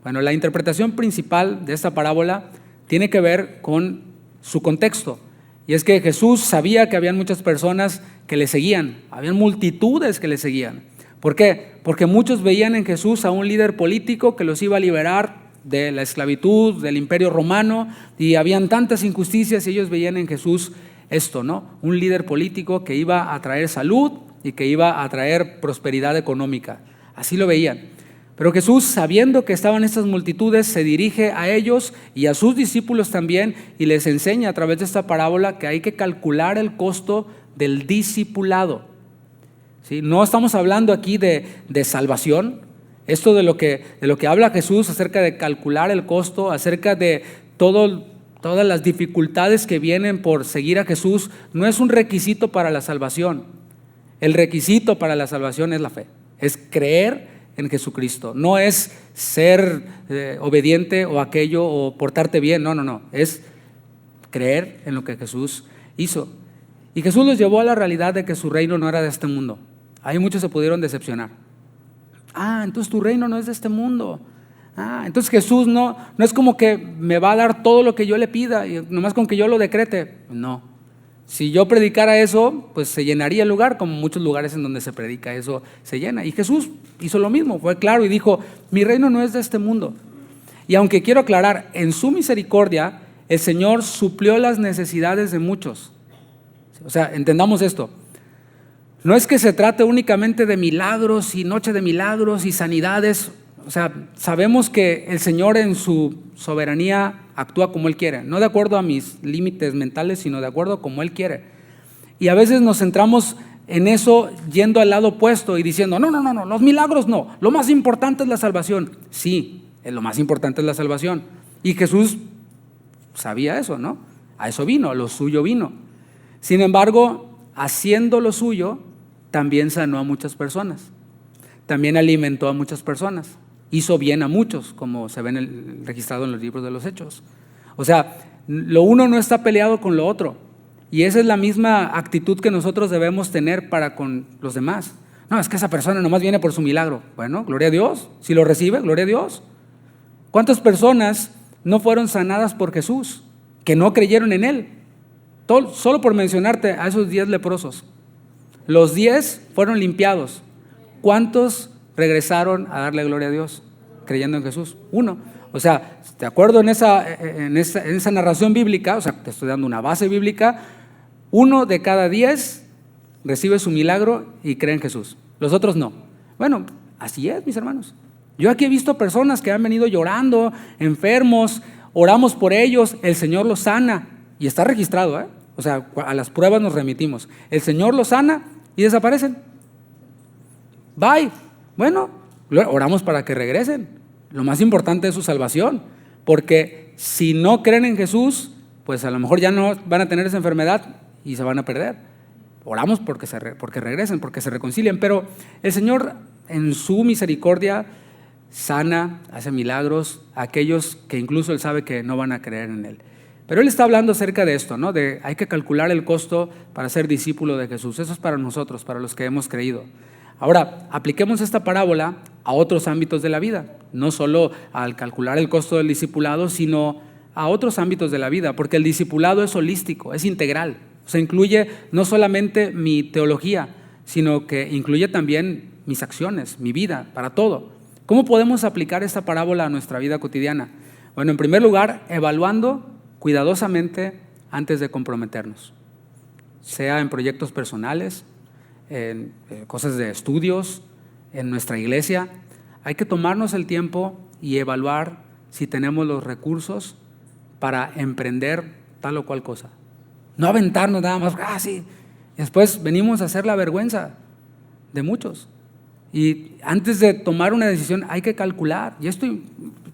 Bueno, la interpretación principal de esta parábola tiene que ver con su contexto. Y es que Jesús sabía que habían muchas personas que le seguían, habían multitudes que le seguían. ¿Por qué? Porque muchos veían en Jesús a un líder político que los iba a liberar de la esclavitud, del imperio romano, y habían tantas injusticias y ellos veían en Jesús esto, ¿no? Un líder político que iba a traer salud y que iba a traer prosperidad económica. Así lo veían. Pero Jesús, sabiendo que estaban estas multitudes, se dirige a ellos y a sus discípulos también y les enseña a través de esta parábola que hay que calcular el costo del discipulado. ¿Sí? No estamos hablando aquí de salvación, Esto de lo que habla Jesús acerca de calcular el costo, acerca de todas las dificultades que vienen por seguir a Jesús, no es un requisito para la salvación. El requisito para la salvación es la fe, es creer en Jesucristo. No es ser obediente o aquello o portarte bien, no, es creer en lo que Jesús hizo. Y Jesús los llevó a la realidad de que su reino no era de este mundo. Ahí muchos se pudieron decepcionar. Entonces tu reino no es de este mundo. Entonces Jesús no es como que me va a dar todo lo que yo le pida y nomás con que yo lo decrete. No. Si yo predicara eso, pues se llenaría el lugar, como muchos lugares en donde se predica eso se llena. Y Jesús hizo lo mismo, fue claro y dijo, mi reino no es de este mundo. Y aunque quiero aclarar, en su misericordia, el Señor suplió las necesidades de muchos. O sea, entendamos esto. No es que se trate únicamente de milagros y noche de milagros y sanidades. O sea, sabemos que el Señor en su soberanía actúa como Él quiere, no de acuerdo a mis límites mentales, sino de acuerdo a como Él quiere. Y a veces nos centramos en eso yendo al lado opuesto y diciendo, no, los milagros no, lo más importante es la salvación. Sí, lo más importante es la salvación. Y Jesús sabía eso, ¿no? A eso vino, a lo suyo vino. Sin embargo, haciendo lo suyo, también sanó a muchas personas, también alimentó a muchas personas, hizo bien a muchos, como se ve registrado en los libros de los Hechos. O sea, lo uno no está peleado con lo otro, y esa es la misma actitud que nosotros debemos tener para con los demás. No, es que esa persona nomás viene por su milagro. Bueno, gloria a Dios, si lo recibe, gloria a Dios. ¿Cuántas personas no fueron sanadas por Jesús, que no creyeron en Él? Solo por mencionarte a esos 10 leprosos. Los 10 fueron limpiados. ¿Cuántos regresaron a darle gloria a Dios creyendo en Jesús? 1. O sea, de acuerdo en esa narración bíblica, o sea, te estoy dando una base bíblica, 1 de cada 10 recibe su milagro y cree en Jesús. Los otros no. Bueno, así es, mis hermanos. Yo aquí he visto personas que han venido llorando, enfermos, oramos por ellos, el Señor los sana y está registrado, O sea, a las pruebas nos remitimos. El Señor los sana y desaparecen. Bye. Bueno, oramos para que regresen. Lo más importante es su salvación, porque si no creen en Jesús, pues a lo mejor ya no van a tener esa enfermedad y se van a perder. Oramos porque regresen, porque se reconcilien, pero el Señor en su misericordia sana, hace milagros a aquellos que incluso Él sabe que no van a creer en Él. Pero Él está hablando acerca de esto, ¿no? De hay que calcular el costo para ser discípulo de Jesús. Eso es para nosotros, para los que hemos creído. Ahora, apliquemos esta parábola a otros ámbitos de la vida, no solo al calcular el costo del discipulado, sino a otros ámbitos de la vida, porque el discipulado es holístico, es integral. O sea, incluye no solamente mi teología, sino que incluye también mis acciones, mi vida, para todo. ¿Cómo podemos aplicar esta parábola a nuestra vida cotidiana? Bueno, en primer lugar, evaluando cuidadosamente antes de comprometernos, sea en proyectos personales, en cosas de estudios, en nuestra iglesia. Hay que tomarnos el tiempo y evaluar si tenemos los recursos para emprender tal o cual cosa. No aventarnos nada más, sí. Después venimos a hacer la vergüenza de muchos. Y antes de tomar una decisión hay que calcular. Y esto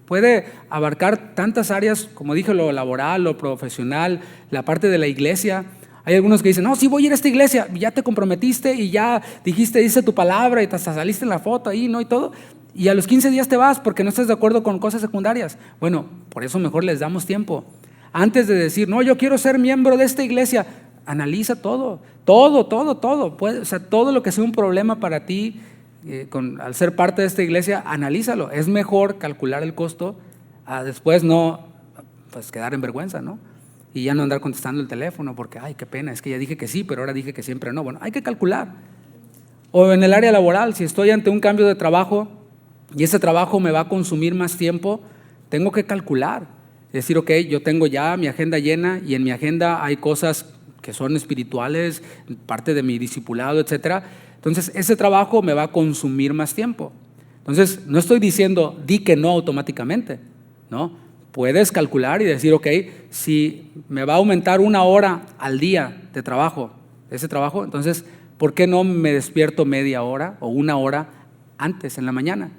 puede abarcar tantas áreas, como dije, lo laboral, lo profesional, la parte de la iglesia. Hay algunos que dicen, no, sí voy a ir a esta iglesia, ya te comprometiste y ya dice tu palabra y hasta saliste en la foto ahí, ¿no? Y todo. Y a los 15 días te vas porque no estás de acuerdo con cosas secundarias. Bueno, por eso mejor les damos tiempo. Antes de decir, no, yo quiero ser miembro de esta iglesia, analiza todo. O sea, todo lo que sea un problema para ti, al ser parte de esta iglesia, analízalo. Es mejor calcular el costo a después no pues quedar en vergüenza, ¿no? Y ya no andar contestando el teléfono porque, ay, qué pena, es que ya dije que sí, pero ahora dije que siempre no. Bueno, hay que calcular. O en el área laboral, si estoy ante un cambio de trabajo y ese trabajo me va a consumir más tiempo, tengo que calcular. Es decir, ok, yo tengo ya mi agenda llena y en mi agenda hay cosas que son espirituales, parte de mi discipulado, etcétera. Entonces, ese trabajo me va a consumir más tiempo. Entonces, no estoy diciendo, di que no automáticamente, ¿no? Puedes calcular y decir, ok, si me va a aumentar 1 hora al día de trabajo, ese trabajo, entonces, ¿por qué no me despierto media hora o 1 hora antes en la mañana?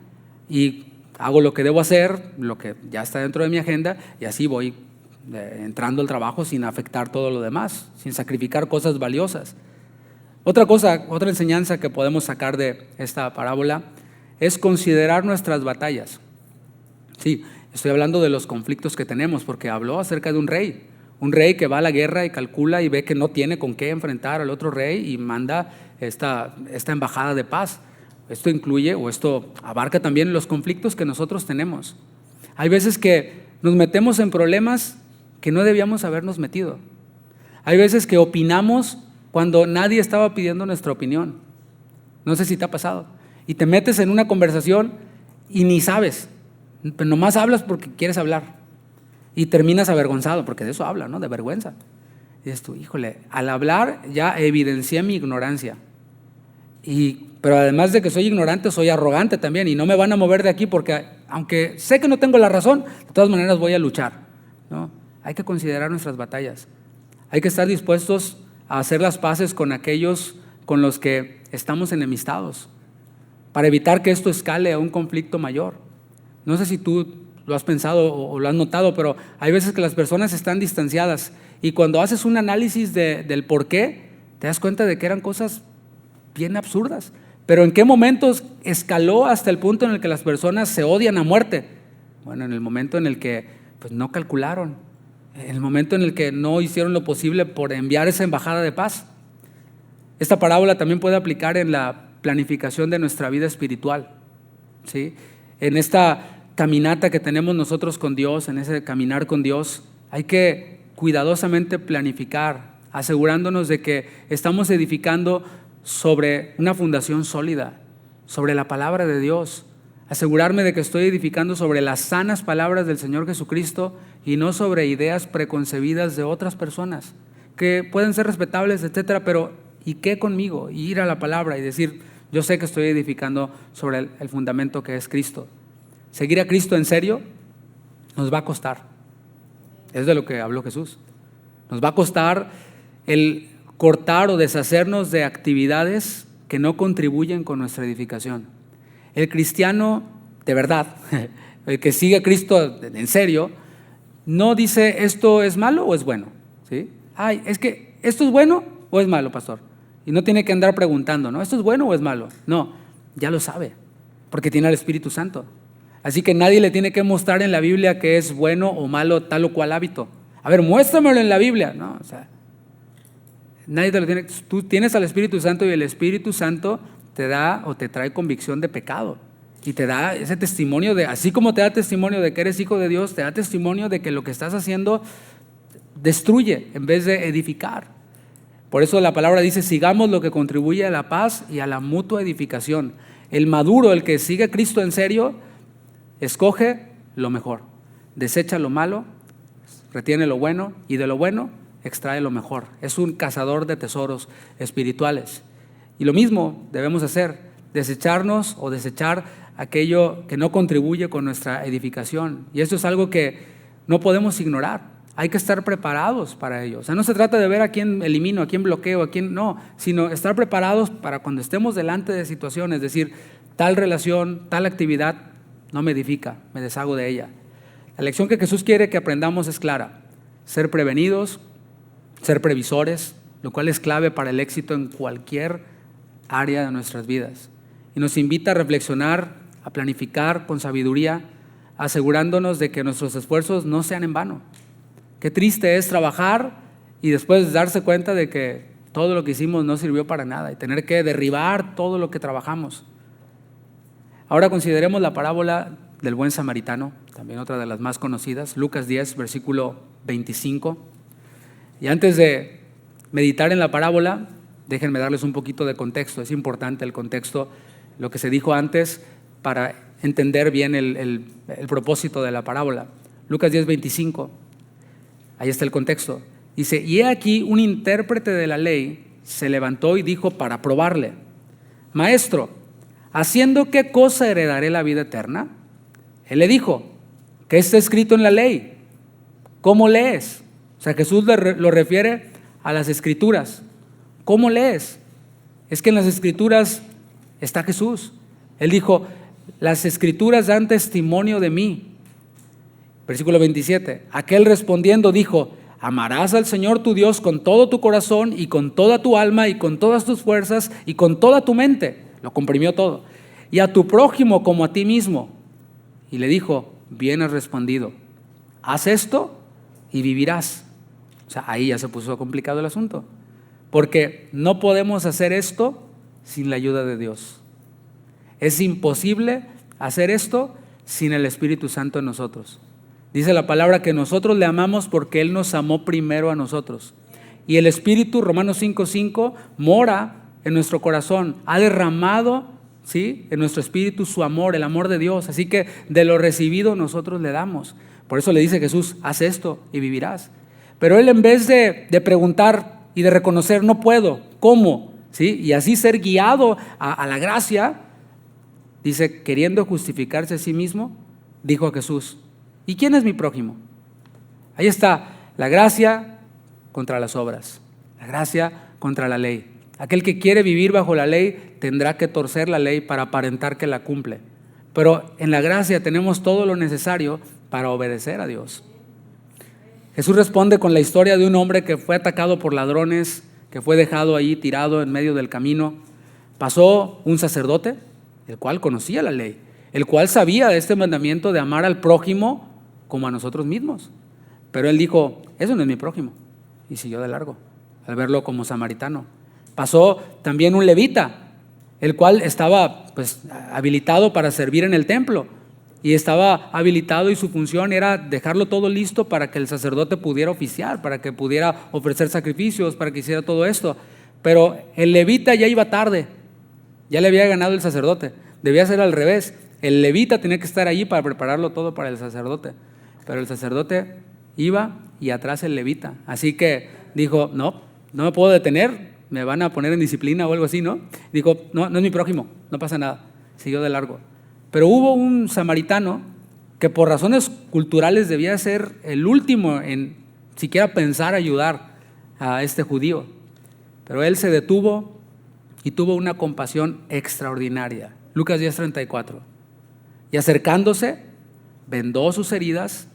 y hago lo que debo hacer, lo que ya está dentro de mi agenda, y así voy entrando al trabajo sin afectar todo lo demás, sin sacrificar cosas valiosas. Otra enseñanza que podemos sacar de esta parábola es considerar nuestras batallas. Sí, estoy hablando de los conflictos que tenemos, porque habló acerca de un rey que va a la guerra y calcula y ve que no tiene con qué enfrentar al otro rey y manda esta embajada de paz. Esto incluye, o esto abarca también los conflictos que nosotros tenemos. Hay veces que nos metemos en problemas que no debíamos habernos metido. Hay veces que opinamos cuando nadie estaba pidiendo nuestra opinión. No sé si te ha pasado. Y te metes en una conversación y ni sabes, pero nomás hablas porque quieres hablar. Y terminas avergonzado, porque de eso habla, ¿no? De vergüenza. Y dices tú, híjole, al hablar ya evidencié mi ignorancia. Pero además de que soy ignorante, soy arrogante también, y no me van a mover de aquí porque, aunque sé que no tengo la razón, de todas maneras voy a luchar, ¿no? Hay que considerar nuestras batallas. Hay que estar dispuestos a hacer las paces con aquellos con los que estamos enemistados, para evitar que esto escale a un conflicto mayor. No sé si tú lo has pensado o lo has notado, pero hay veces que las personas están distanciadas, y cuando haces un análisis del por qué, te das cuenta de que eran cosas bien absurdas. Pero ¿en qué momentos escaló hasta el punto en el que las personas se odian a muerte? Bueno, en el momento en el que pues, no calcularon, en el momento en el que no hicieron lo posible por enviar esa embajada de paz. Esta parábola también puede aplicar en la planificación de nuestra vida espiritual, ¿sí? En esta caminata que tenemos nosotros con Dios, en ese caminar con Dios, hay que cuidadosamente planificar, asegurándonos de que estamos edificando sobre una fundación sólida, sobre la palabra de Dios. Asegurarme de que estoy edificando sobre las sanas palabras del Señor Jesucristo y no sobre ideas preconcebidas de otras personas, que pueden ser respetables, etcétera, pero ¿y qué conmigo? Y ir a la palabra y decir, yo sé que estoy edificando sobre el fundamento que es Cristo. Seguir a Cristo en serio nos va a costar. Es de lo que habló Jesús. Nos va a costar el cortar o deshacernos de actividades que no contribuyen con nuestra edificación. El cristiano de verdad, el que sigue a Cristo en serio, no dice esto es malo o es bueno, ¿sí? Ay, es que esto es bueno o es malo, pastor. Y no tiene que andar preguntando, ¿no? ¿Esto es bueno o es malo? No, ya lo sabe, porque tiene al Espíritu Santo. Así que nadie le tiene que mostrar en la Biblia que es bueno o malo tal o cual hábito. A ver, muéstramelo en la Biblia, ¿no? O sea, nadie te lo tiene. Tú tienes al Espíritu Santo y el Espíritu Santo te da o te trae convicción de pecado y te da ese testimonio de, así como te da testimonio de que eres hijo de Dios, te da testimonio de que lo que estás haciendo destruye en vez de edificar. Por eso la palabra dice, sigamos lo que contribuye a la paz y a la mutua edificación. El maduro, el que sigue a Cristo en serio, escoge lo mejor, desecha lo malo, retiene lo bueno y de lo bueno extrae lo mejor. Es un cazador de tesoros espirituales. Y lo mismo debemos hacer, desecharnos o desechar aquello que no contribuye con nuestra edificación. Y eso es algo que no podemos ignorar. Hay que estar preparados para ello. O sea, no se trata de ver a quién elimino, a quién bloqueo, a quién no, sino estar preparados para cuando estemos delante de situaciones, decir, tal relación, tal actividad no me edifica, me deshago de ella. La lección que Jesús quiere que aprendamos es clara: ser prevenidos, ser previsores, lo cual es clave para el éxito en cualquier área de nuestras vidas. Y nos invita a reflexionar, a planificar con sabiduría, asegurándonos de que nuestros esfuerzos no sean en vano. Qué triste es trabajar y después darse cuenta de que todo lo que hicimos no sirvió para nada y tener que derribar todo lo que trabajamos. Ahora consideremos la parábola del buen samaritano, también otra de las más conocidas, Lucas 10, versículo 25. Y antes de meditar en la parábola, déjenme darles un poquito de contexto. Es importante el contexto, lo que se dijo antes, para entender bien el propósito de la parábola. Lucas 10, 25, ahí está el contexto. Dice, y he aquí un intérprete de la ley se levantó y dijo para probarle, Maestro, ¿haciendo qué cosa heredaré la vida eterna? Él le dijo, ¿qué está escrito en la ley? ¿Cómo lees? O sea, Jesús lo refiere a las Escrituras. ¿Cómo lees? Es que en las Escrituras está Jesús. Él dijo, las Escrituras dan testimonio de mí. Versículo 27, aquel respondiendo dijo, amarás al Señor tu Dios con todo tu corazón y con toda tu alma y con todas tus fuerzas y con toda tu mente. Lo comprimió todo. Y a tu prójimo como a ti mismo. Y le dijo, bien has respondido, haz esto y vivirás. O sea, ahí ya se puso complicado el asunto. Porque no podemos hacer esto sin la ayuda de Dios. Es imposible hacer esto sin el Espíritu Santo en nosotros. Dice la palabra que nosotros le amamos porque Él nos amó primero a nosotros. Y el Espíritu, Romanos 5:5, mora en nuestro corazón. Ha derramado, ¿sí?, en nuestro espíritu su amor, el amor de Dios. Así que de lo recibido nosotros le damos. Por eso le dice Jesús, haz esto y vivirás. Pero Él, en vez de preguntar y de reconocer, no puedo, ¿cómo? ¿Sí? Y así ser guiado a la gracia, dice, queriendo justificarse a sí mismo, dijo a Jesús, ¿y quién es mi prójimo? Ahí está, la gracia contra las obras, la gracia contra la ley. Aquel que quiere vivir bajo la ley tendrá que torcer la ley para aparentar que la cumple. Pero en la gracia tenemos todo lo necesario para obedecer a Dios. Jesús responde con la historia de un hombre que fue atacado por ladrones, que fue dejado ahí tirado en medio del camino. Pasó un sacerdote, el cual conocía la ley, el cual sabía de este mandamiento de amar al prójimo como a nosotros mismos. Pero él dijo, eso no es mi prójimo, y siguió de largo, al verlo como samaritano. Pasó también un levita, el cual estaba habilitado para servir en el templo, y estaba habilitado y su función era dejarlo todo listo para que el sacerdote pudiera oficiar, para que pudiera ofrecer sacrificios, para que hiciera todo esto. Pero el levita ya iba tarde, ya le había ganado el sacerdote, debía ser al revés. El levita tenía que estar allí para prepararlo todo para el sacerdote, pero el sacerdote iba y atrás el levita. Así que dijo, no me puedo detener, me van a poner en disciplina o algo así, ¿no? Dijo, no es mi prójimo, no pasa nada, siguió de largo. Pero hubo un samaritano que por razones culturales debía ser el último en siquiera pensar ayudar a este judío. Pero él se detuvo y tuvo una compasión extraordinaria. Lucas 10:34. Y acercándose, vendó sus heridas,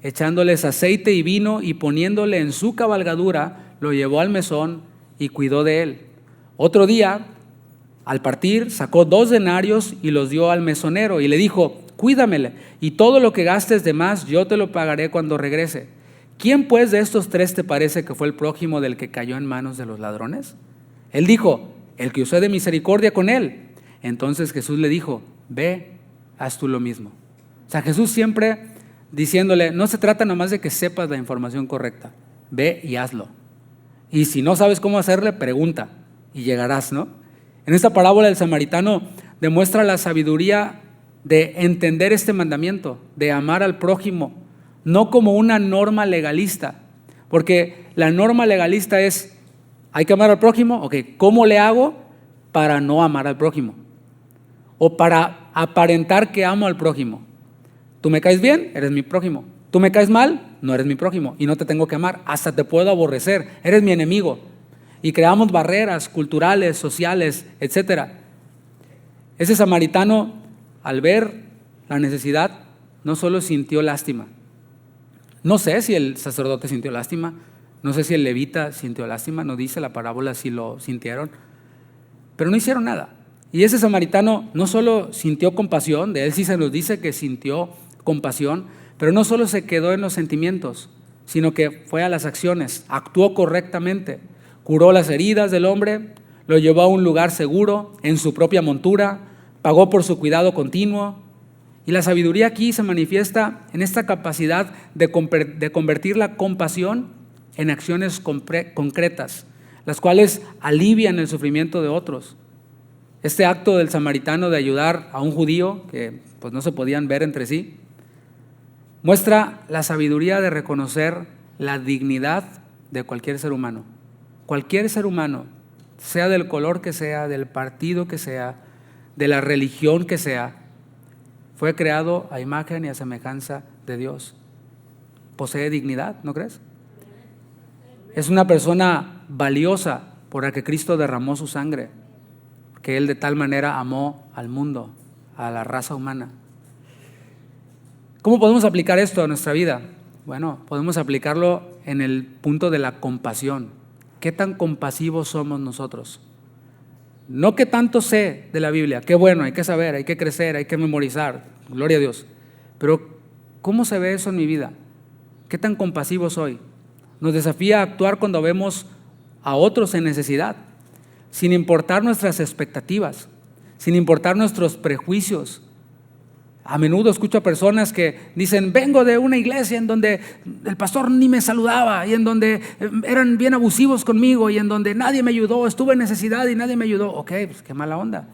echándoles aceite y vino y poniéndole en su cabalgadura, lo llevó al mesón y cuidó de él. Otro día, al partir, sacó 2 denarios y los dio al mesonero y le dijo, cuídamele y todo lo que gastes de más yo te lo pagaré cuando regrese. ¿Quién pues de estos 3 te parece que fue el prójimo del que cayó en manos de los ladrones? Él dijo, el que usé de misericordia con él. Entonces Jesús le dijo, ve, haz tú lo mismo. O sea, Jesús siempre diciéndole, no se trata nomás de que sepas la información correcta, ve y hazlo. Y si no sabes cómo hacerle, pregunta y llegarás, ¿no? En esta parábola el samaritano demuestra la sabiduría de entender este mandamiento, de amar al prójimo, no como una norma legalista, porque la norma legalista es, hay que amar al prójimo, ok, ¿cómo le hago para no amar al prójimo? O para aparentar que amo al prójimo. Tú me caes bien, eres mi prójimo. Tú me caes mal, no eres mi prójimo y no te tengo que amar, hasta te puedo aborrecer, eres mi enemigo. Y creamos barreras culturales, sociales, etc. Ese samaritano, al ver la necesidad, no solo sintió lástima. No sé si el sacerdote sintió lástima, no sé si el levita sintió lástima, no dice la parábola si lo sintieron, pero no hicieron nada. Y ese samaritano no solo sintió compasión, de él sí se nos dice que sintió compasión, pero no solo se quedó en los sentimientos, sino que fue a las acciones, actuó correctamente. Curó las heridas del hombre, lo llevó a un lugar seguro, en su propia montura, pagó por su cuidado continuo. Y la sabiduría aquí se manifiesta en esta capacidad de convertir la compasión en acciones concretas, las cuales alivian el sufrimiento de otros. Este acto del samaritano de ayudar a un judío, que no se podían ver entre sí, muestra la sabiduría de reconocer la dignidad de cualquier ser humano. Cualquier ser humano, sea del color que sea, del partido que sea, de la religión que sea, fue creado a imagen y a semejanza de Dios. Posee dignidad, ¿no crees? Es una persona valiosa por la que Cristo derramó su sangre, que Él de tal manera amó al mundo, a la raza humana. ¿Cómo podemos aplicar esto a nuestra vida? Bueno, podemos aplicarlo en el punto de la compasión. ¿Qué tan compasivos somos nosotros? No que tanto sé de la Biblia, qué bueno, hay que saber, hay que crecer, hay que memorizar, gloria a Dios. Pero ¿cómo se ve eso en mi vida? ¿Qué tan compasivo soy? Nos desafía a actuar cuando vemos a otros en necesidad, sin importar nuestras expectativas, sin importar nuestros prejuicios. A menudo escucho a personas que dicen, vengo de una iglesia en donde el pastor ni me saludaba y en donde eran bien abusivos conmigo y en donde nadie me ayudó, estuve en necesidad y nadie me ayudó. Ok, pues qué mala onda.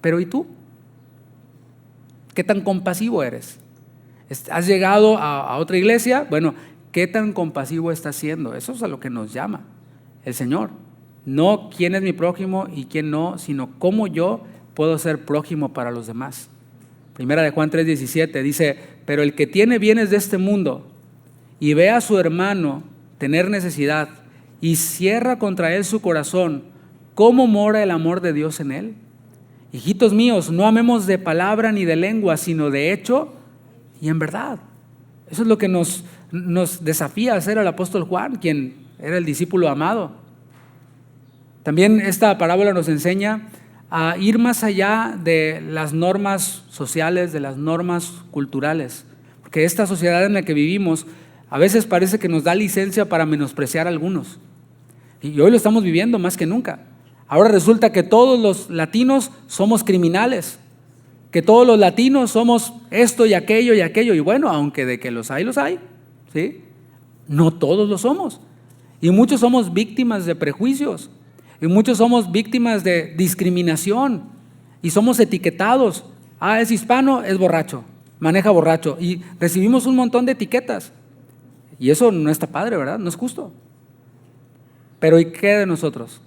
Pero ¿y tú? ¿Qué tan compasivo eres? ¿Has llegado a otra iglesia? Bueno, ¿qué tan compasivo estás siendo? Eso es a lo que nos llama el Señor. No quién es mi prójimo y quién no, sino cómo yo puedo ser prójimo para los demás. Primera de Juan 3:17 dice, pero el que tiene bienes de este mundo y ve a su hermano tener necesidad y cierra contra él su corazón, ¿cómo mora el amor de Dios en él? Hijitos míos, no amemos de palabra ni de lengua, sino de hecho y en verdad. Eso es lo que nos desafía a hacer el apóstol Juan, quien era el discípulo amado. También esta parábola nos enseña a ir más allá de las normas sociales, de las normas culturales, porque esta sociedad en la que vivimos a veces parece que nos da licencia para menospreciar a algunos, y hoy lo estamos viviendo más que nunca. Ahora resulta que todos los latinos somos criminales, que todos los latinos somos esto y aquello, y bueno, aunque de que los hay, ¿sí? No todos lo somos, y muchos somos víctimas de prejuicios. Y muchos somos víctimas de discriminación y somos etiquetados. Es hispano, es borracho, maneja borracho. Y recibimos un montón de etiquetas. Y eso no está padre, ¿verdad? No es justo. Pero ¿y qué de nosotros?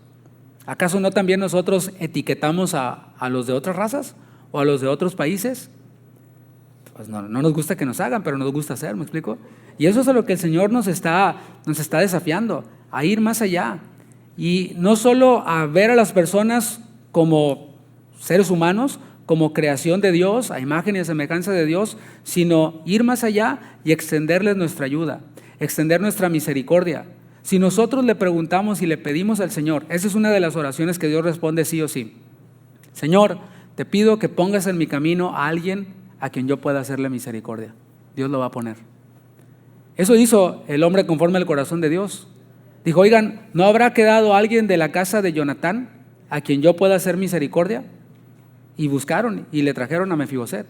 ¿Acaso no también nosotros etiquetamos a los de otras razas o a los de otros países? Pues no nos gusta que nos hagan, pero nos gusta hacer, ¿me explico? Y eso es a lo que el Señor nos está desafiando, a ir más allá. Y no solo a ver a las personas como seres humanos, como creación de Dios, a imagen y a semejanza de Dios, sino ir más allá y extenderles nuestra ayuda, extender nuestra misericordia. Si nosotros le preguntamos y le pedimos al Señor, esa es una de las oraciones que Dios responde sí o sí. Señor, te pido que pongas en mi camino a alguien a quien yo pueda hacerle misericordia. Dios lo va a poner. Eso hizo el hombre conforme al corazón de Dios. Dijo, oigan, ¿no habrá quedado alguien de la casa de Jonatán a quien yo pueda hacer misericordia? Y buscaron y le trajeron a Mefiboset.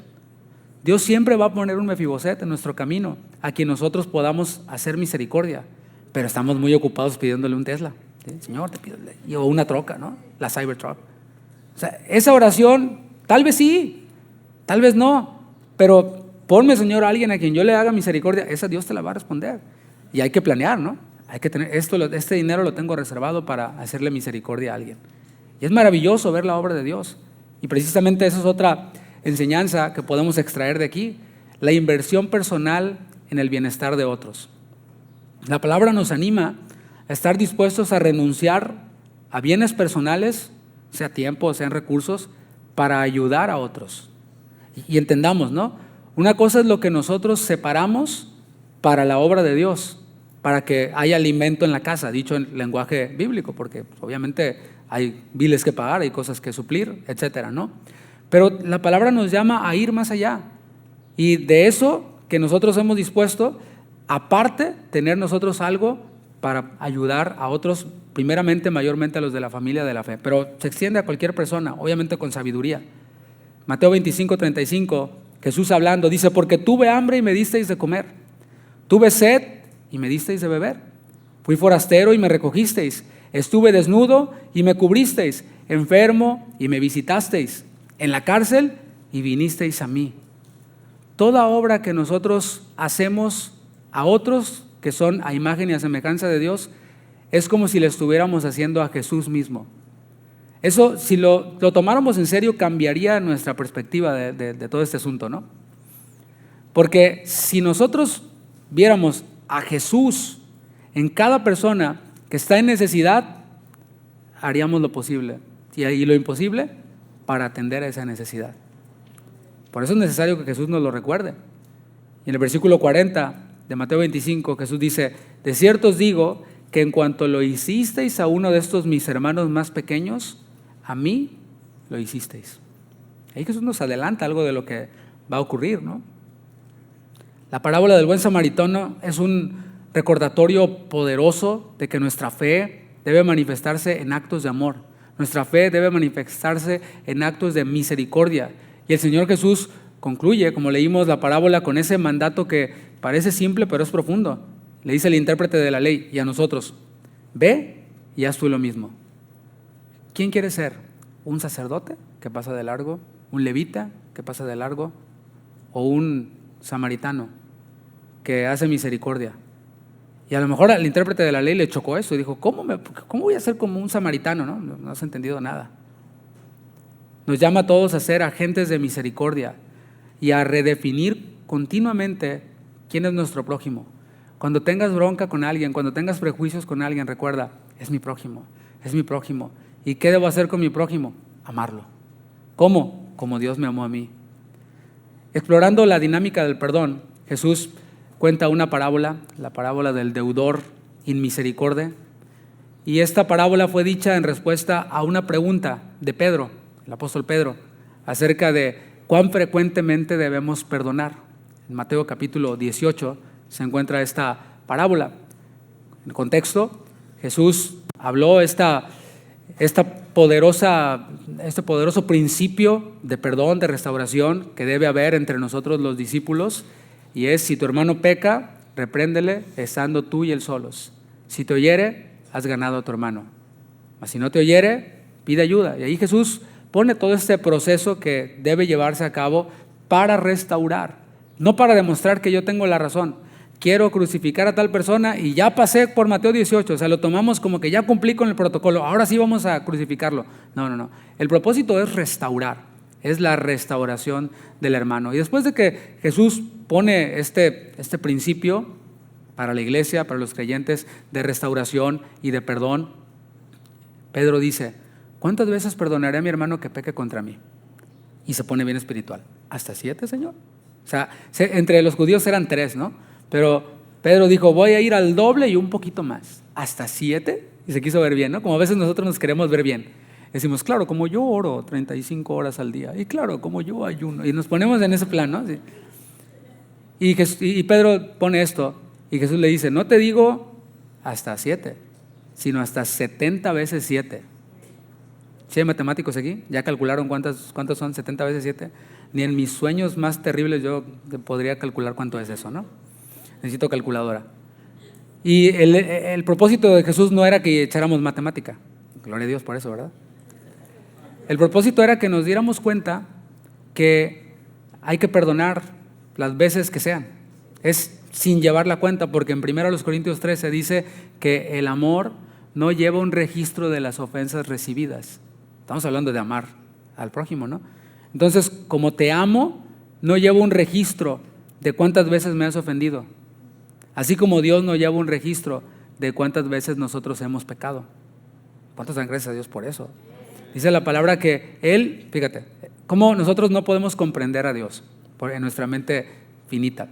Dios siempre va a poner un Mefiboset en nuestro camino a quien nosotros podamos hacer misericordia, pero estamos muy ocupados pidiéndole un Tesla. ¿Sí? Señor, te pido, o una troca, ¿no? La Cybertruck. O sea, esa oración, tal vez sí, tal vez no, pero ponme, Señor, a alguien a quien yo le haga misericordia, esa Dios te la va a responder. Y hay que planear, ¿no? Hay que tener este dinero lo tengo reservado para hacerle misericordia a alguien. Y es maravilloso ver la obra de Dios. Y precisamente esa es otra enseñanza que podemos extraer de aquí, la inversión personal en el bienestar de otros. La palabra nos anima a estar dispuestos a renunciar a bienes personales, sea tiempo, sean recursos, para ayudar a otros. Y entendamos, ¿no? Una cosa es lo que nosotros separamos para la obra de Dios, para que haya alimento en la casa, dicho en lenguaje bíblico, porque obviamente hay biles que pagar, hay cosas que suplir, etcétera, ¿no? Pero la palabra nos llama a ir más allá, y de eso que nosotros hemos dispuesto, aparte, tener nosotros algo para ayudar a otros, primeramente, mayormente a los de la familia de la fe, pero se extiende a cualquier persona, obviamente con sabiduría. Mateo 25:35, Jesús hablando, dice, porque tuve hambre y me disteis de comer, tuve sed y me disteis de beber, fui forastero y me recogisteis, estuve desnudo y me cubristeis, enfermo y me visitasteis, en la cárcel y vinisteis a mí. Toda obra que nosotros hacemos a otros que son a imagen y a semejanza de Dios es como si le estuviéramos haciendo a Jesús mismo. Eso, si lo tomáramos en serio, cambiaría nuestra perspectiva de todo este asunto, ¿no? Porque si nosotros viéramos a Jesús en cada persona que está en necesidad, haríamos lo posible y lo imposible para atender a esa necesidad. Por eso es necesario que Jesús nos lo recuerde. Y en el versículo 40 de Mateo 25, Jesús dice: de cierto os digo que en cuanto lo hicisteis a uno de estos mis hermanos más pequeños, a mí lo hicisteis. Ahí Jesús nos adelanta algo de lo que va a ocurrir, ¿no? La parábola del buen samaritano es un recordatorio poderoso de que nuestra fe debe manifestarse en actos de amor. Nuestra fe debe manifestarse en actos de misericordia. Y el Señor Jesús concluye, como leímos la parábola, con ese mandato que parece simple pero es profundo. Le dice el intérprete de la ley y a nosotros: ve y haz tú lo mismo. ¿Quién quiere ser? ¿Un sacerdote que pasa de largo? ¿Un levita que pasa de largo? ¿O un samaritano que hace misericordia? Y a lo mejor al intérprete de la ley le chocó eso y dijo: ¿Cómo voy a ser como un samaritano? No has entendido nada. Nos llama a todos a ser agentes de misericordia y a redefinir continuamente quién es nuestro prójimo. Cuando tengas bronca con alguien, cuando tengas prejuicios con alguien, recuerda: es mi prójimo, es mi prójimo. ¿Y qué debo hacer con mi prójimo? Amarlo. ¿Cómo? Como Dios me amó a mí. Explorando la dinámica del perdón, Jesús cuenta una parábola, la parábola del deudor inmisericordia. Y esta parábola fue dicha en respuesta a una pregunta de Pedro, el apóstol Pedro, acerca de cuán frecuentemente debemos perdonar. En Mateo capítulo 18 se encuentra esta parábola. En el contexto, Jesús habló este poderoso principio de perdón, de restauración que debe haber entre nosotros los discípulos, y es: si tu hermano peca, repréndele estando tú y él solos. Si te oyere, has ganado a tu hermano. Mas si no te oyere, pide ayuda. Y ahí Jesús pone todo este proceso que debe llevarse a cabo para restaurar, no para demostrar que yo tengo la razón. Quiero crucificar a tal persona y ya pasé por Mateo 18, o sea, lo tomamos como que ya cumplí con el protocolo, ahora sí vamos a crucificarlo. No. El propósito es restaurar, es la restauración del hermano. Y después de que Jesús pone este principio para la iglesia, para los creyentes, de restauración y de perdón, Pedro dice: ¿cuántas veces perdonaré a mi hermano que peque contra mí? Y se pone bien espiritual. ¿Hasta 7, Señor? O sea, entre los judíos eran 3, ¿no? Pero Pedro dijo: voy a ir al doble y un poquito más. ¿Hasta 7? Y se quiso ver bien, ¿no? Como a veces nosotros nos queremos ver bien. Decimos: claro, como yo oro 35 horas al día. Y claro, como yo ayuno. Y nos ponemos en ese plan, ¿no? Sí. Y Pedro pone esto. Y Jesús le dice: no te digo hasta 7, sino hasta 70 veces 7. ¿Sí hay matemáticos aquí? ¿Ya calcularon cuántos son 70 veces 7? Ni en mis sueños más terribles yo podría calcular cuánto es eso, ¿no? Necesito calculadora. Y el propósito de Jesús no era que echáramos matemática. Gloria a Dios por eso, ¿verdad? El propósito era que nos diéramos cuenta que hay que perdonar las veces que sean. Es sin llevar la cuenta, porque en 1 Corintios 13 dice que el amor no lleva un registro de las ofensas recibidas. Estamos hablando de amar al prójimo, ¿no? Entonces, como te amo, no llevo un registro de cuántas veces me has ofendido. Así como Dios no lleva un registro de cuántas veces nosotros hemos pecado. ¿Cuántos dan gracias a Dios por eso? Dice la palabra que Él, fíjate, cómo nosotros no podemos comprender a Dios en nuestra mente finita.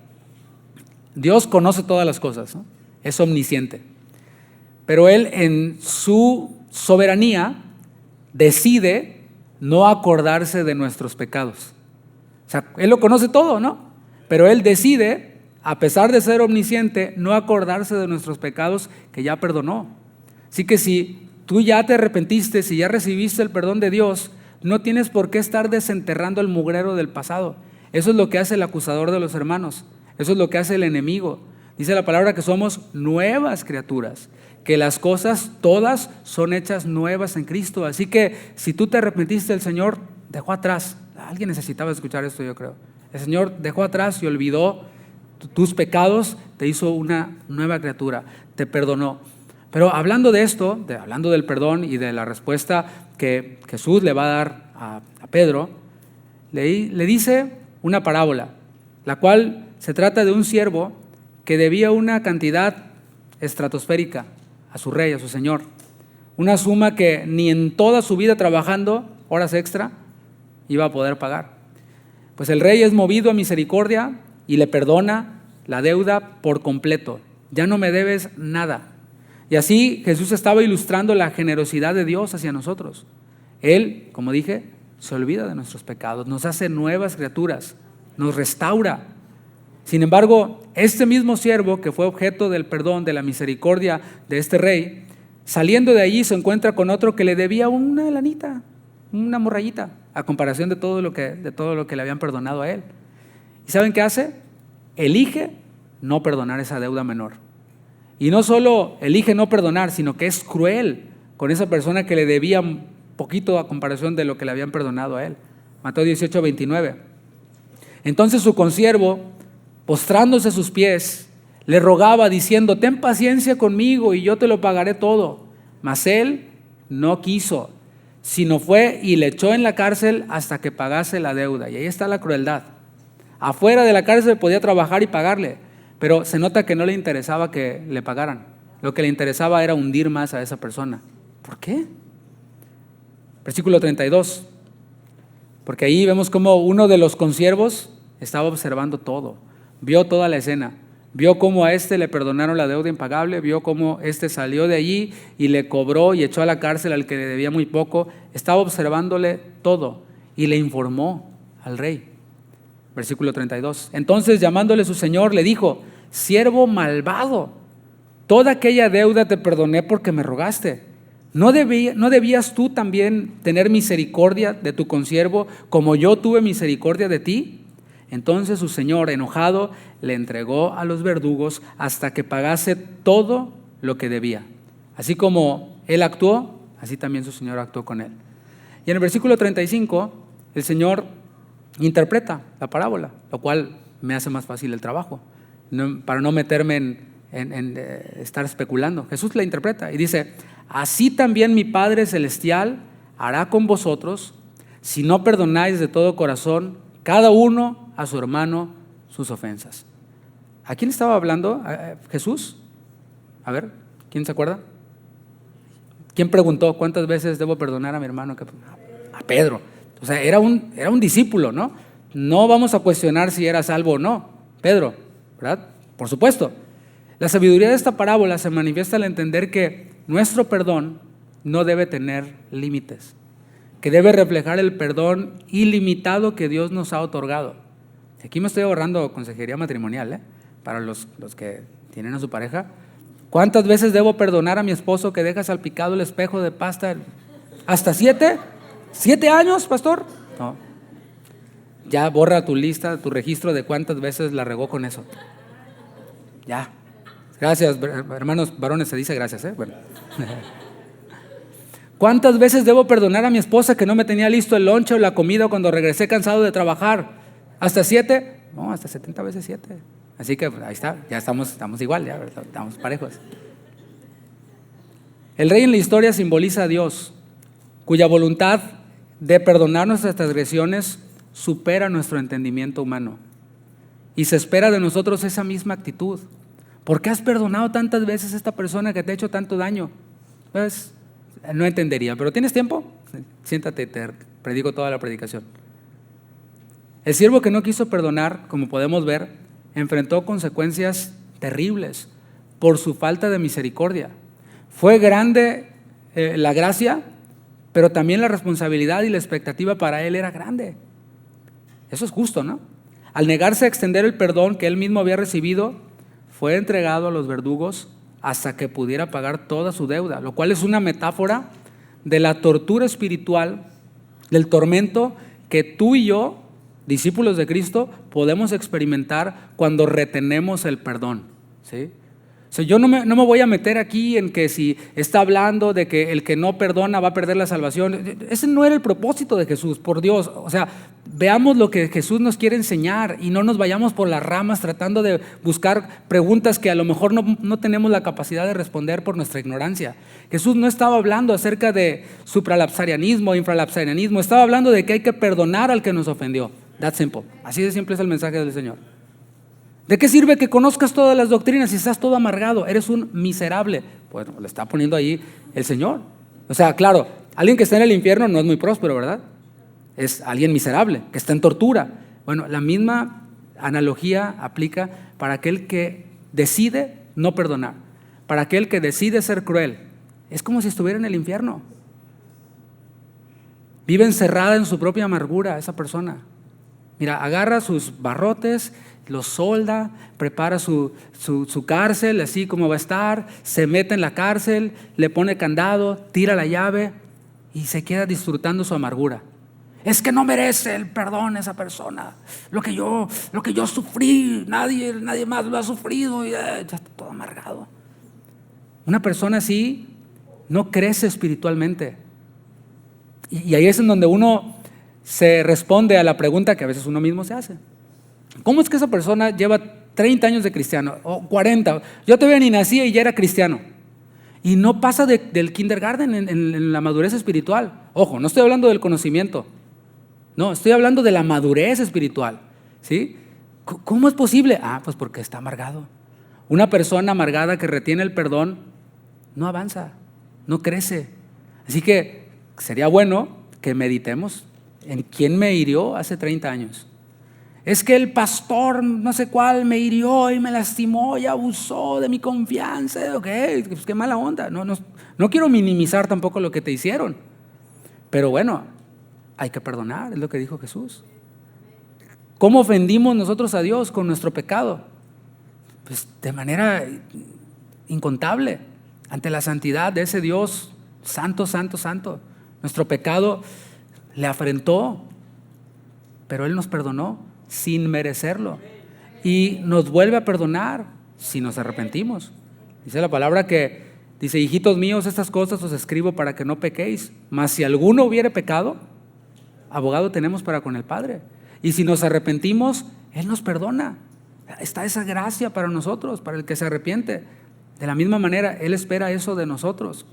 Dios conoce todas las cosas, ¿no? Es omnisciente. Pero Él, en su soberanía, decide no acordarse de nuestros pecados. O sea, Él lo conoce todo, ¿no? Pero Él decide, a pesar de ser omnisciente, no acordarse de nuestros pecados que ya perdonó. Así que si tú ya te arrepentiste, si ya recibiste el perdón de Dios, no tienes por qué estar desenterrando el mugrero del pasado. Eso es lo que hace el acusador de los hermanos. Eso es lo que hace el enemigo. Dice la palabra que somos nuevas criaturas, que las cosas todas son hechas nuevas en Cristo. Así que si tú te arrepentiste, el Señor dejó atrás. Alguien necesitaba escuchar esto, yo creo. El Señor dejó atrás y olvidó tus pecados, te hizo una nueva criatura, te perdonó. Pero hablando de esto, hablando del perdón y de la respuesta que Jesús le va a dar a Pedro, le dice una parábola, la cual se trata de un siervo que debía una cantidad estratosférica a su rey, a su señor. Una suma que ni en toda su vida trabajando horas extra iba a poder pagar. Pues el rey es movido a misericordia y le perdona la deuda por completo. Ya no me debes nada. Y así Jesús estaba ilustrando la generosidad de Dios hacia nosotros. Él, como dije, se olvida de nuestros pecados, nos hace nuevas criaturas, nos restaura. Sin embargo, este mismo siervo que fue objeto del perdón, de la misericordia de este rey, saliendo de allí se encuentra con otro que le debía una lanita, una morrayita, a comparación de todo lo que le habían perdonado a él. ¿Y saben qué hace? Elige no perdonar esa deuda menor. Y no solo elige no perdonar, sino que es cruel con esa persona que le debía poquito a comparación de lo que le habían perdonado a él. Mateo 18:29. Entonces su consiervo, postrándose a sus pies, le rogaba diciendo: ten paciencia conmigo y yo te lo pagaré todo. Mas él no quiso, sino fue y le echó en la cárcel hasta que pagase la deuda. Y ahí está la crueldad. Afuera de la cárcel podía trabajar y pagarle, pero se nota que no le interesaba que le pagaran. Lo que le interesaba era hundir más a esa persona. ¿Por qué? Versículo 32. Porque ahí vemos cómo uno de los consiervos estaba observando todo. Vio toda la escena. Vio cómo a este le perdonaron la deuda impagable. Vio cómo este salió de allí y le cobró y echó a la cárcel al que le debía muy poco. Estaba observándole todo y le informó al rey. Versículo 32. Entonces, llamándole su señor, le dijo: siervo malvado, toda aquella deuda te perdoné porque me rogaste. ¿No debías tú también tener misericordia de tu consiervo como yo tuve misericordia de ti? Entonces su señor, enojado, le entregó a los verdugos hasta que pagase todo lo que debía. Así como él actuó, así también su señor actuó con él. Y en el versículo 35, el Señor interpreta la parábola, lo cual me hace más fácil el trabajo, para no meterme en estar especulando. Jesús la interpreta y dice: así también mi Padre Celestial hará con vosotros si no perdonáis de todo corazón cada uno a su hermano sus ofensas. ¿A quién estaba hablando Jesús? A ver, ¿quién se acuerda? ¿Quién preguntó cuántas veces debo perdonar a mi hermano? A Pedro. O sea, era un discípulo, ¿no? No vamos a cuestionar si era salvo o no, Pedro, ¿verdad? Por supuesto. La sabiduría de esta parábola se manifiesta al entender que nuestro perdón no debe tener límites, que debe reflejar el perdón ilimitado que Dios nos ha otorgado. Aquí me estoy ahorrando consejería matrimonial, para los que tienen a su pareja. ¿Cuántas veces debo perdonar a mi esposo que deja salpicado el espejo de pasta? ¿Hasta 7? ¿7 años, pastor? No. Ya borra tu lista, tu registro de cuántas veces la regó con eso. Ya. Gracias, hermanos varones, se dice gracias, Bueno. ¿Cuántas veces debo perdonar a mi esposa que no me tenía listo el lonche o la comida cuando regresé cansado de trabajar? ¿Hasta 7? No, hasta 70 veces 7. Así que ahí está, ya estamos igual, ya estamos parejos. El rey en la historia simboliza a Dios, cuya voluntad de perdonar nuestras transgresiones supera nuestro entendimiento humano. Y se espera de nosotros esa misma actitud. ¿Por qué has perdonado tantas veces a esta persona que te ha hecho tanto daño? Pues no entendería, pero ¿tienes tiempo? Siéntate, te predico toda la predicación. El siervo que no quiso perdonar, como podemos ver, enfrentó consecuencias terribles por su falta de misericordia. Fue grande la gracia, pero también la responsabilidad y la expectativa para él era grande. Eso es justo, ¿no? Al negarse a extender el perdón que él mismo había recibido, fue entregado a los verdugos hasta que pudiera pagar toda su deuda, lo cual es una metáfora de la tortura espiritual, del tormento que tú y yo, discípulos de Cristo, podemos experimentar cuando retenemos el perdón, ¿sí? O sea, yo no me voy a meter aquí en que si está hablando de que el que no perdona va a perder la salvación. Ese no era el propósito de Jesús, por Dios. O sea, veamos lo que Jesús nos quiere enseñar y no nos vayamos por las ramas tratando de buscar preguntas que a lo mejor no tenemos la capacidad de responder por nuestra ignorancia. Jesús no estaba hablando acerca de supralapsarianismo, infralapsarianismo. Estaba hablando de que hay que perdonar al que nos ofendió. That's simple. Así de simple es el mensaje del Señor. ¿De qué sirve que conozcas todas las doctrinas si estás todo amargado? Eres un miserable. Bueno, le está poniendo ahí el Señor. O sea, claro, alguien que está en el infierno no es muy próspero, ¿verdad? Es alguien miserable, que está en tortura. Bueno, la misma analogía aplica para aquel que decide no perdonar, para aquel que decide ser cruel. Es como si estuviera en el infierno. Vive encerrada en su propia amargura esa persona. Mira, agarra sus barrotes, los solda, prepara su cárcel, así como va a estar, se mete en la cárcel, le pone candado, tira la llave y se queda disfrutando su amargura. Es que no merece el perdón esa persona. Lo que yo sufrí, nadie más lo ha sufrido y ya está todo amargado. Una persona así no crece espiritualmente. Y ahí es en donde uno se responde a la pregunta que a veces uno mismo se hace. ¿Cómo es que esa persona lleva 30 años de cristiano o 40? Yo todavía ni nací y ya era cristiano. Y no pasa del kindergarten en la madurez espiritual. Ojo, no estoy hablando del conocimiento. No, estoy hablando de la madurez espiritual. ¿Sí? ¿Cómo es posible? Pues porque está amargado. Una persona amargada que retiene el perdón no avanza, no crece. Así que sería bueno que meditemos en quién me hirió hace 30 años. Es que el pastor no sé cuál me hirió y me lastimó y abusó de mi confianza. Ok, pues qué mala onda. No quiero minimizar tampoco lo que te hicieron. Pero bueno, hay que perdonar, es lo que dijo Jesús. ¿Cómo ofendimos nosotros a Dios con nuestro pecado? Pues de manera incontable ante la santidad de ese Dios santo, santo, santo. Nuestro pecado le afrentó, pero Él nos perdonó sin merecerlo y nos vuelve a perdonar si nos arrepentimos. Dice la palabra que dice: hijitos míos, estas cosas os escribo para que no pequéis, mas si alguno hubiere pecado, abogado tenemos para con el Padre. Y si nos arrepentimos, Él nos perdona. Está esa gracia para nosotros, para el que se arrepiente. De la misma manera, Él espera eso de nosotros.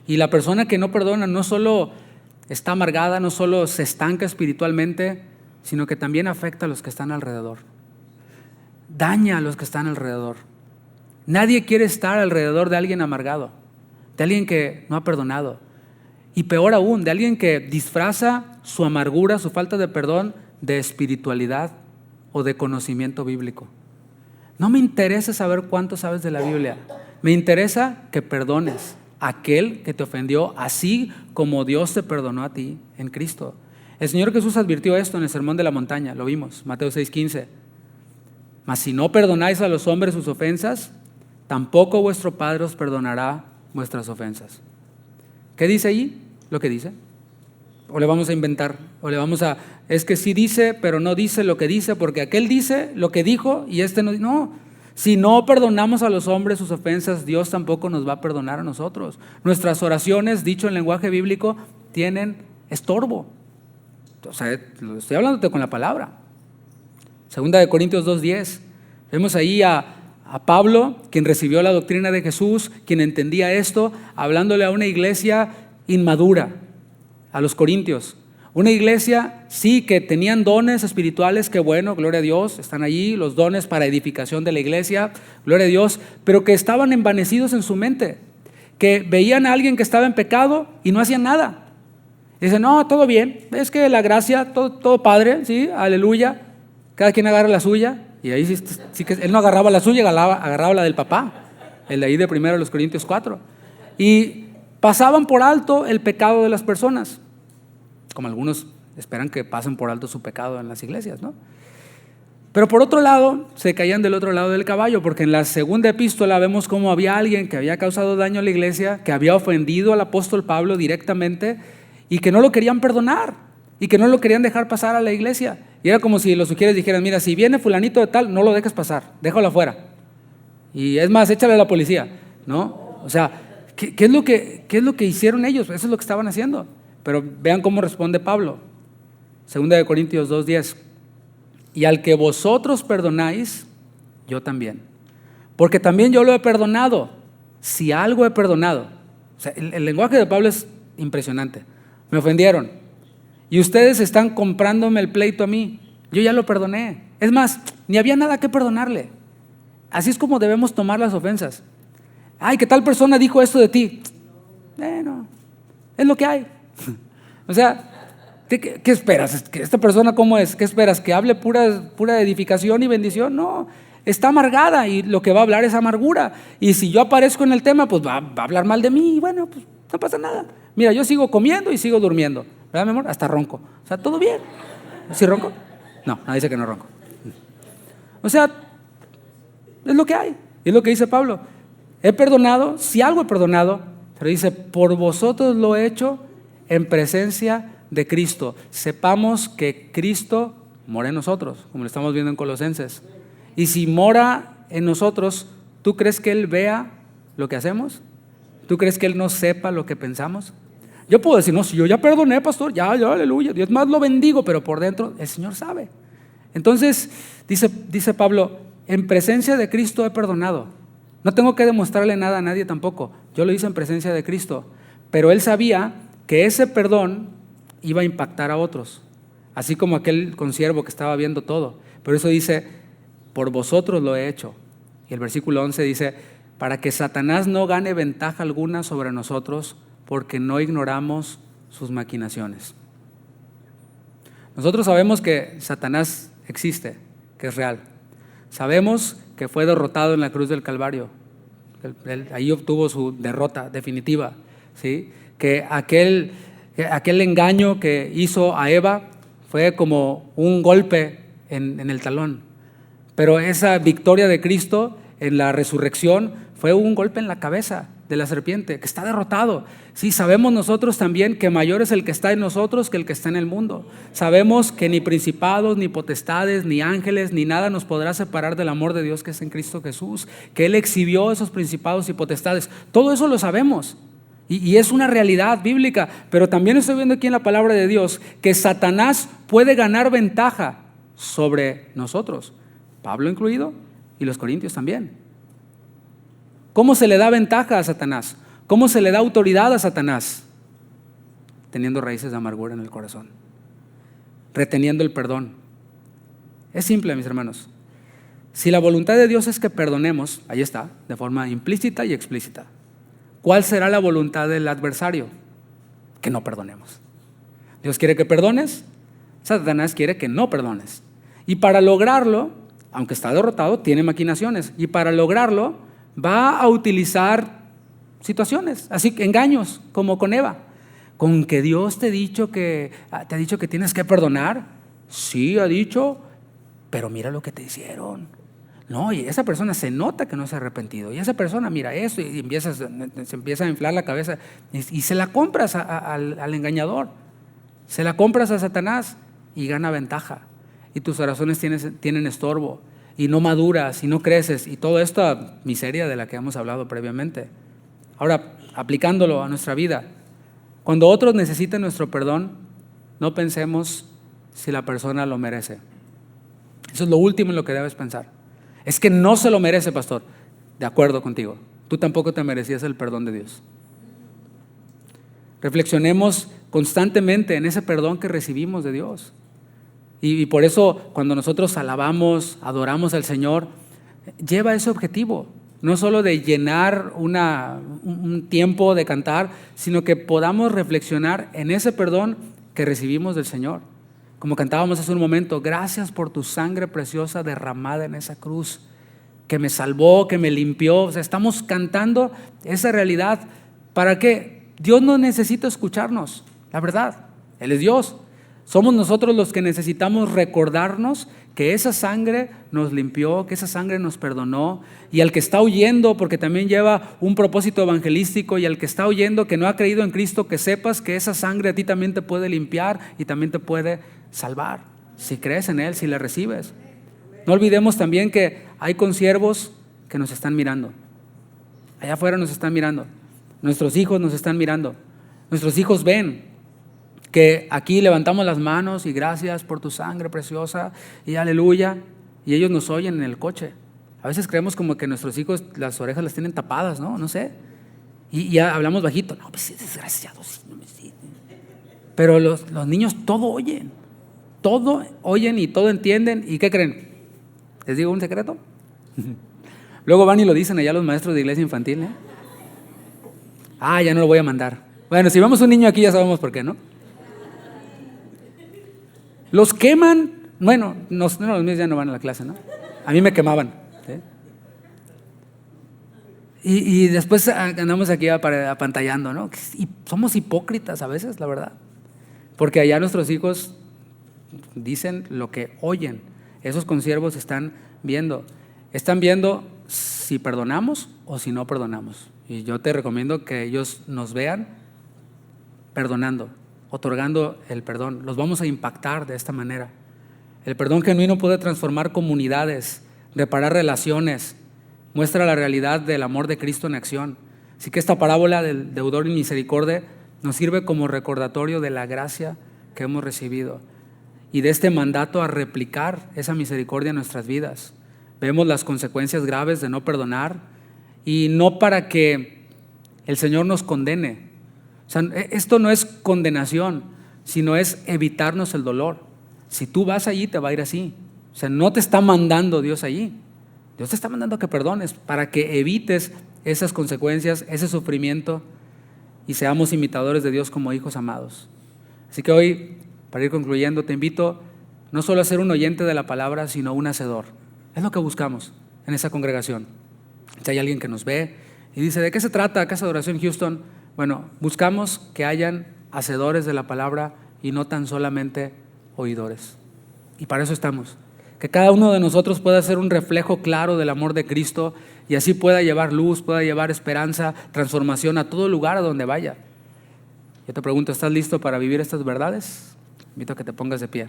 Y la persona que no perdona no solo está amargada, no solo se estanca espiritualmente, sino que también afecta a los que están alrededor. Daña a los que están alrededor. Nadie quiere estar alrededor de alguien amargado, de alguien que no ha perdonado. Y peor aún, de alguien que disfraza su amargura, su falta de perdón, de espiritualidad o de conocimiento bíblico. No me interesa saber cuánto sabes de la Biblia. Me interesa que perdones a aquel que te ofendió, así como Dios te perdonó a ti en Cristo. El Señor Jesús advirtió esto en el Sermón de la Montaña, lo vimos, Mateo 6:15. Mas si no perdonáis a los hombres sus ofensas, tampoco vuestro Padre os perdonará vuestras ofensas. ¿Qué dice ahí? Lo que dice. O le vamos a inventar, es que sí dice, pero no dice lo que dice, porque aquel dice lo que dijo y este no. No, si no perdonamos a los hombres sus ofensas, Dios tampoco nos va a perdonar a nosotros. Nuestras oraciones, dicho en lenguaje bíblico, tienen estorbo. O sea, estoy hablándote con la palabra. Segunda de Corintios 2:10. Vemos ahí a Pablo, quien recibió la doctrina de Jesús, quien entendía esto, hablándole a una iglesia inmadura, a los corintios. Una iglesia, sí, que tenían dones espirituales, que bueno, gloria a Dios, están allí los dones para edificación de la iglesia, gloria a Dios, pero que estaban envanecidos en su mente, que veían a alguien que estaba en pecado y no hacían nada. Dicen: no, todo bien, es que la gracia, todo padre, sí, aleluya, cada quien agarra la suya. Y ahí sí que él no agarraba la suya, agarraba la del papá, el de ahí de 1 Corintios 4. Y pasaban por alto el pecado de las personas, como algunos esperan que pasen por alto su pecado en las iglesias, ¿no? Pero por otro lado, se caían del otro lado del caballo, porque en la segunda epístola vemos cómo había alguien que había causado daño a la iglesia, que había ofendido al apóstol Pablo directamente y que no lo querían perdonar y que no lo querían dejar pasar a la iglesia. Y era como si los sugieres dijeran: mira, si viene fulanito de tal, no lo dejes pasar, déjalo afuera. Y es más, échale a la policía, ¿no? O sea, ¿qué es lo que hicieron ellos? Eso es lo que estaban haciendo. Pero vean cómo responde Pablo. Segunda de Corintios 2:10. Y al que vosotros perdonáis, yo también. Porque también yo lo he perdonado, si algo he perdonado. O sea, el lenguaje de Pablo es impresionante. Me ofendieron y ustedes están comprándome el pleito a mí. Yo ya lo perdoné. Es más, ni había nada que perdonarle. Así es como debemos tomar las ofensas. Ay, que tal persona dijo esto de ti. No, es lo que hay. O sea, ¿Qué esperas? ¿Que esta persona cómo es? ¿Qué esperas? ¿Que hable pura edificación y bendición? No, está amargada y lo que va a hablar es amargura. Y si yo aparezco en el tema, pues va a hablar mal de mí y bueno, pues no pasa nada. Mira, yo sigo comiendo y sigo durmiendo, ¿verdad, mi amor? Hasta ronco. O sea, todo bien. ¿Sí ronco? No, nadie dice que no ronco. O sea, es lo que hay. Es lo que dice Pablo. He perdonado, si algo he perdonado, pero dice, por vosotros lo he hecho en presencia de Cristo. Sepamos que Cristo mora en nosotros, como lo estamos viendo en Colosenses. Y si mora en nosotros, ¿tú crees que Él vea lo que hacemos? ¿Tú crees que Él no sepa lo que pensamos? Yo puedo decir, no, si yo ya perdoné, pastor, ya, aleluya, Dios más lo bendigo, pero por dentro el Señor sabe. Entonces, dice Pablo, en presencia de Cristo he perdonado. No tengo que demostrarle nada a nadie tampoco. Yo lo hice en presencia de Cristo. Pero Él sabía que ese perdón iba a impactar a otros. Así como aquel consiervo que estaba viendo todo. Por eso dice, por vosotros lo he hecho. Y el versículo 11 dice, para que Satanás no gane ventaja alguna sobre nosotros, porque no ignoramos sus maquinaciones. Nosotros sabemos que Satanás existe, que es real. Sabemos que fue derrotado en la cruz del Calvario. Ahí obtuvo su derrota definitiva, ¿sí? Que aquel engaño que hizo a Eva fue como un golpe en el talón. Pero esa victoria de Cristo en la resurrección fue un golpe en la cabeza de la serpiente, que está derrotado. Sí, sabemos nosotros también que mayor es el que está en nosotros que el que está en el mundo. Sabemos que ni principados, ni potestades, ni ángeles, ni nada nos podrá separar del amor de Dios que es en Cristo Jesús, que Él exhibió esos principados y potestades. Todo eso lo sabemos y es una realidad bíblica, pero también estoy viendo aquí en la palabra de Dios que Satanás puede ganar ventaja sobre nosotros, Pablo incluido y los corintios también. ¿Cómo se le da ventaja a Satanás? ¿Cómo se le da autoridad a Satanás? Teniendo raíces de amargura en el corazón, reteniendo el perdón. Es simple, mis hermanos. Si la voluntad de Dios es que perdonemos, ahí está, de forma implícita y explícita. ¿Cuál será la voluntad del adversario? Que no perdonemos. Dios quiere que perdones, Satanás quiere que no perdones. Y para lograrlo, aunque está derrotado, tiene maquinaciones. Y para lograrlo, va a utilizar situaciones, así que engaños, como con Eva. ¿Con que Dios te ha dicho que tienes que perdonar? Sí, ha dicho, pero mira lo que te hicieron. No, y esa persona se nota que no se ha arrepentido. Y esa persona mira eso y se empieza a inflar la cabeza y se la compras al engañador. Se la compras a Satanás y gana ventaja. Y tus oraciones tienen estorbo. Y no maduras y no creces y toda esta miseria de la que hemos hablado previamente. Ahora, aplicándolo a nuestra vida, cuando otros necesiten nuestro perdón, no pensemos si la persona lo merece. Eso es lo último en lo que debes pensar. Es que no se lo merece, pastor. De acuerdo contigo, tú tampoco te merecías el perdón de Dios. Reflexionemos constantemente en ese perdón que recibimos de Dios. Y por eso cuando nosotros alabamos, adoramos al Señor, lleva ese objetivo, no solo de llenar un tiempo de cantar, sino que podamos reflexionar en ese perdón que recibimos del Señor. Como cantábamos hace un momento, gracias por tu sangre preciosa derramada en esa cruz, que me salvó, que me limpió. O sea, estamos cantando esa realidad. ¿Para qué? Dios no necesita escucharnos, la verdad, Él es Dios. Somos nosotros los que necesitamos recordarnos que esa sangre nos limpió, que esa sangre nos perdonó. Y al que está huyendo, porque también lleva un propósito evangelístico, y al que está huyendo, que no ha creído en Cristo, que sepas que esa sangre a ti también te puede limpiar y también te puede salvar, si crees en Él, si le recibes. No olvidemos también que hay consiervos que nos están mirando. Allá afuera nos están mirando. Nuestros hijos nos están mirando. Nuestros hijos ven que aquí levantamos las manos y gracias por tu sangre preciosa y aleluya, y ellos nos oyen en el coche. A veces creemos como que nuestros hijos las orejas las tienen tapadas, no sé, y hablamos bajito. No, pues desgraciados, sí. Pero los niños todo oyen y todo entienden. ¿Y qué creen? ¿Les digo un secreto? Luego van y lo dicen allá los maestros de iglesia infantil, ya no lo voy a mandar. Bueno, si vemos un niño aquí ya sabemos por qué, ¿no? Los queman. Bueno, los míos ya no van a la clase, ¿no? A mí me quemaban, ¿sí? Y después andamos aquí apantallando, ¿no? Y somos hipócritas a veces, la verdad. Porque allá nuestros hijos dicen lo que oyen. Esos consiervos están viendo si perdonamos o si no perdonamos. Y yo te recomiendo que ellos nos vean perdonando, otorgando el perdón. Los vamos a impactar de esta manera. El perdón genuino puede transformar comunidades, reparar relaciones, muestra la realidad del amor de Cristo en acción. Así que esta parábola del deudor y misericordia nos sirve como recordatorio de la gracia que hemos recibido y de este mandato a replicar esa misericordia en nuestras vidas. Vemos las consecuencias graves de no perdonar, y no para que el Señor nos condene. O sea, esto no es condenación, sino es evitarnos el dolor. Si tú vas allí, te va a ir así. O sea, no te está mandando Dios allí. Dios te está mandando a que perdones para que evites esas consecuencias, ese sufrimiento, y seamos imitadores de Dios como hijos amados. Así que hoy, para ir concluyendo, te invito no solo a ser un oyente de la palabra, sino un hacedor. Es lo que buscamos en esa congregación. Si hay alguien que nos ve y dice, ¿de qué se trata Casa de Oración Houston? Bueno, buscamos que hayan hacedores de la palabra y no tan solamente oidores. Y para eso estamos. Que cada uno de nosotros pueda ser un reflejo claro del amor de Cristo y así pueda llevar luz, pueda llevar esperanza, transformación a todo lugar a donde vaya. Yo te pregunto, ¿estás listo para vivir estas verdades? Invito a que te pongas de pie.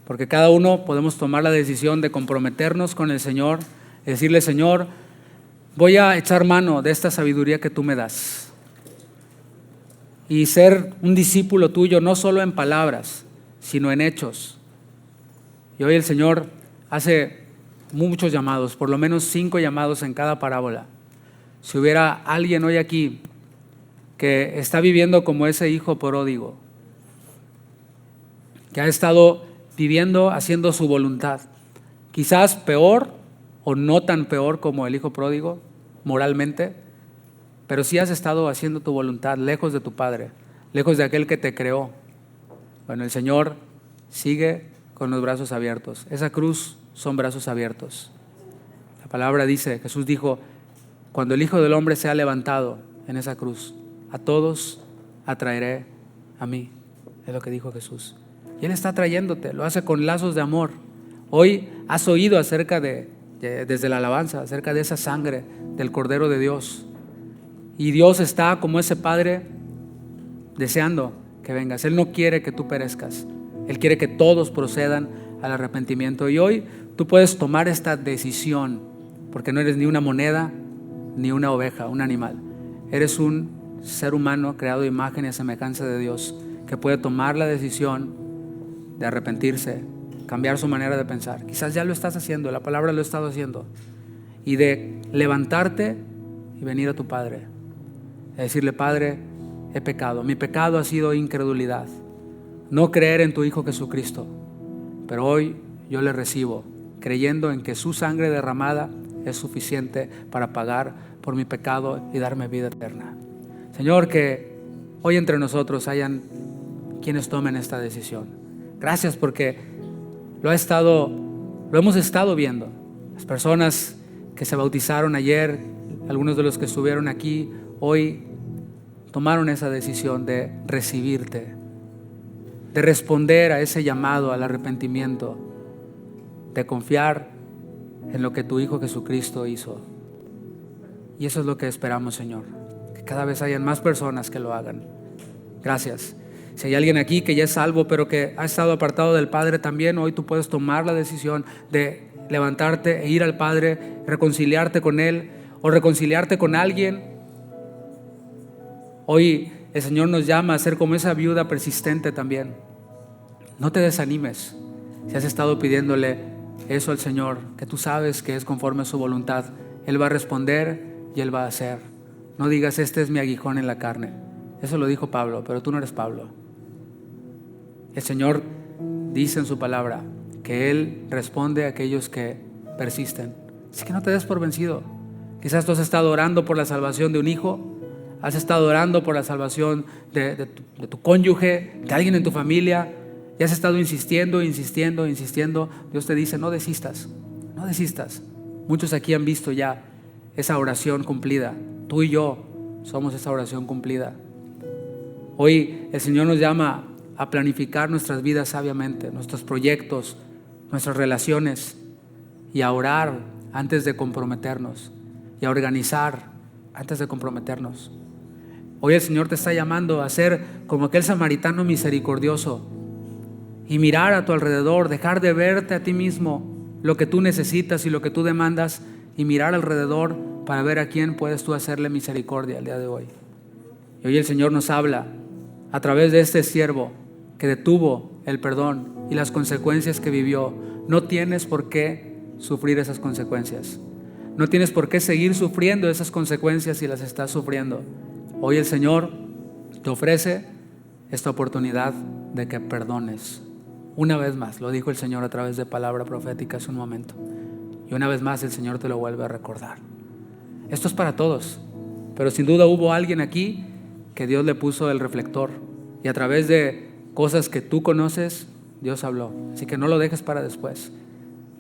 Porque cada uno podemos tomar la decisión de comprometernos con el Señor y decirle, Señor, voy a echar mano de esta sabiduría que tú me das y ser un discípulo tuyo, no solo en palabras, sino en hechos. Y hoy el Señor hace muchos llamados, por lo menos 5 llamados en cada parábola. Si hubiera alguien hoy aquí que está viviendo como ese hijo pródigo, que ha estado viviendo, haciendo su voluntad, quizás peor o no tan peor como el hijo pródigo moralmente, pero sí has estado haciendo tu voluntad lejos de tu Padre, lejos de aquel que te creó. Bueno, el Señor sigue con los brazos abiertos. Esa cruz son brazos abiertos. La palabra dice, Jesús dijo, cuando el Hijo del Hombre sea levantado en esa cruz, a todos atraeré a mí. Es lo que dijo Jesús. Y Él está trayéndote, lo hace con lazos de amor. Hoy has oído acerca desde la alabanza, acerca de esa sangre del Cordero de Dios. Y Dios está como ese Padre deseando que vengas. Él no quiere que tú perezcas. Él quiere que todos procedan al arrepentimiento. Y hoy tú puedes tomar esta decisión, porque no eres ni una moneda, ni una oveja, un animal. Eres un ser humano creado a imagen y a semejanza de Dios, que puede tomar la decisión de arrepentirse, cambiar su manera de pensar. Quizás ya lo estás haciendo, la palabra lo ha estado haciendo. Y de levantarte y venir a tu Padre. Y decirle, Padre, he pecado. Mi pecado ha sido incredulidad. No creer en tu Hijo Jesucristo. Pero hoy yo le recibo, creyendo en que su sangre derramada es suficiente para pagar por mi pecado y darme vida eterna. Señor, que hoy entre nosotros hayan quienes tomen esta decisión. Gracias porque lo hemos estado viendo. Las personas que se bautizaron ayer, algunos de los que estuvieron aquí hoy, tomaron esa decisión de recibirte, de responder a ese llamado al arrepentimiento, de confiar en lo que tu Hijo Jesucristo hizo. Y eso es lo que esperamos, Señor, que cada vez hayan más personas que lo hagan. Gracias. Si hay alguien aquí que ya es salvo, pero que ha estado apartado del Padre también, hoy tú puedes tomar la decisión de levantarte e ir al Padre, reconciliarte con Él o reconciliarte con alguien. Hoy el Señor nos llama a ser como esa viuda persistente también. No te desanimes si has estado pidiéndole eso al Señor, que tú sabes que es conforme a su voluntad. Él va a responder y Él va a hacer. No digas, este es mi aguijón en la carne. Eso lo dijo Pablo, pero tú no eres Pablo. El Señor dice en su palabra que Él responde a aquellos que persisten. Así que no te des por vencido. Quizás tú has estado orando por la salvación de un hijo, has estado orando por la salvación de tu cónyuge, de alguien en tu familia, y has estado insistiendo. Dios te dice, no desistas. Muchos aquí han visto ya esa oración cumplida. Tú y yo somos esa oración cumplida. Hoy el Señor nos llama a planificar nuestras vidas sabiamente, nuestros proyectos, nuestras relaciones, y a orar antes de comprometernos, y a organizar antes de comprometernos. Hoy el Señor te está llamando a ser como aquel samaritano misericordioso y mirar a tu alrededor, dejar de verte a ti mismo, lo que tú necesitas y lo que tú demandas, y mirar alrededor para ver a quién puedes tú hacerle misericordia el día de hoy. Y hoy el Señor nos habla a través de este siervo que detuvo el perdón y las consecuencias que vivió. No tienes por qué sufrir esas consecuencias. No tienes por qué seguir sufriendo esas consecuencias si las estás sufriendo. Hoy el Señor te ofrece esta oportunidad de que perdones. Una vez más, lo dijo el Señor a través de palabra profética hace un momento. Y una vez más el Señor te lo vuelve a recordar. Esto es para todos, pero sin duda hubo alguien aquí que Dios le puso el reflector. Y a través de cosas que tú conoces, Dios habló. Así que no lo dejes para después.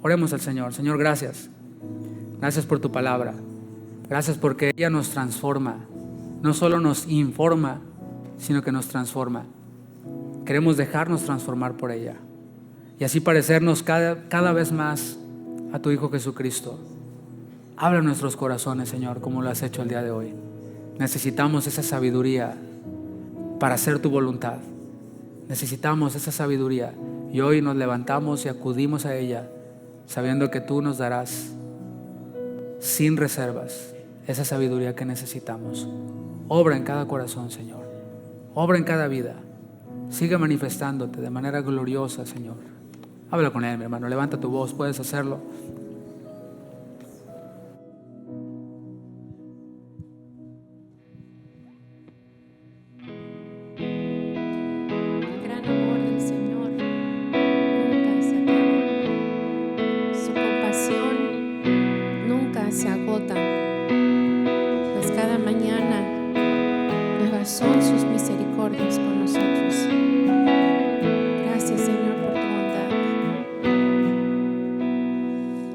Oremos al Señor. Señor, gracias. Gracias por tu palabra. Gracias porque ella nos transforma. No solo nos informa, sino que nos transforma. Queremos dejarnos transformar por ella y así parecernos cada vez más a tu Hijo Jesucristo. Habla en nuestros corazones, Señor, como lo has hecho el día de hoy. Necesitamos esa sabiduría para hacer tu voluntad. Necesitamos esa sabiduría y hoy nos levantamos y acudimos a ella sabiendo que tú nos darás sin reservas esa sabiduría que necesitamos. Obra en cada corazón, Señor. Obra en cada vida. Sigue manifestándote de manera gloriosa, Señor. Habla con Él, mi hermano. Levanta tu voz, puedes hacerlo. El gran amor del Señor nunca se acaba. Su compasión nunca se agota. Pues cada mañana nuevas son sus misericordias con nosotros. Gracias, Señor, por tu bondad.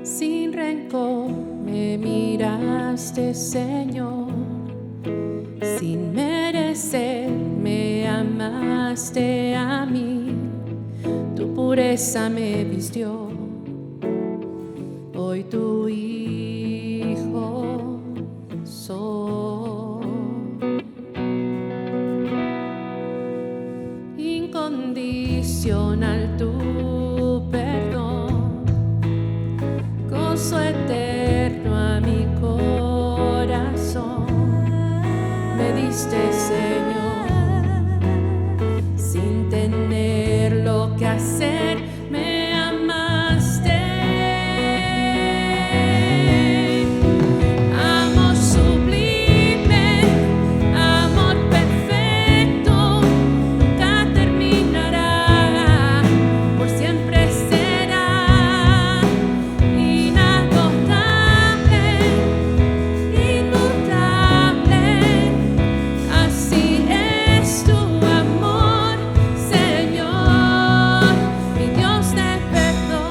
Sin rencor me miraste, Señor. Sin merecer me amaste a mí. Tu pureza me vistió. Hoy tu hijo soy. Incondicional tu perdón, gozo eterno a mi corazón. Me diste, Señor, sin tener lo que hacer, me amaste. Amor sublime, amor perfecto, nunca terminará, por siempre será inagotable, inmutable. Así es tu amor, Señor, mi Dios de perdón.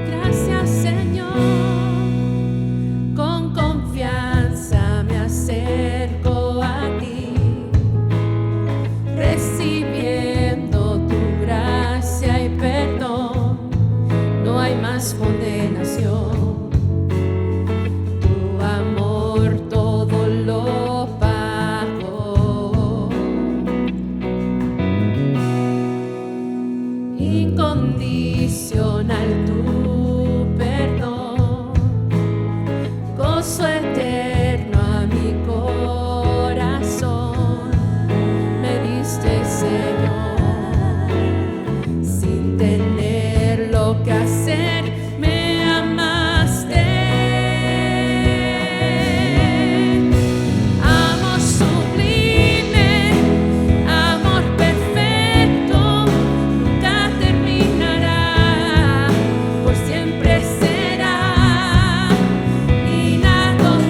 Gracias, Señor, con confianza me acerco a ti, recibiendo tu gracia y perdón. No hay más condenación. Tu amor todo lo pagó. Incondicional tu perdón, gozo eterno a mi corazón. Me diste, Señor, sin tener lo que hacer, me amaste. Amor sublime, amor perfecto, nunca terminará, por siempre será inagotable,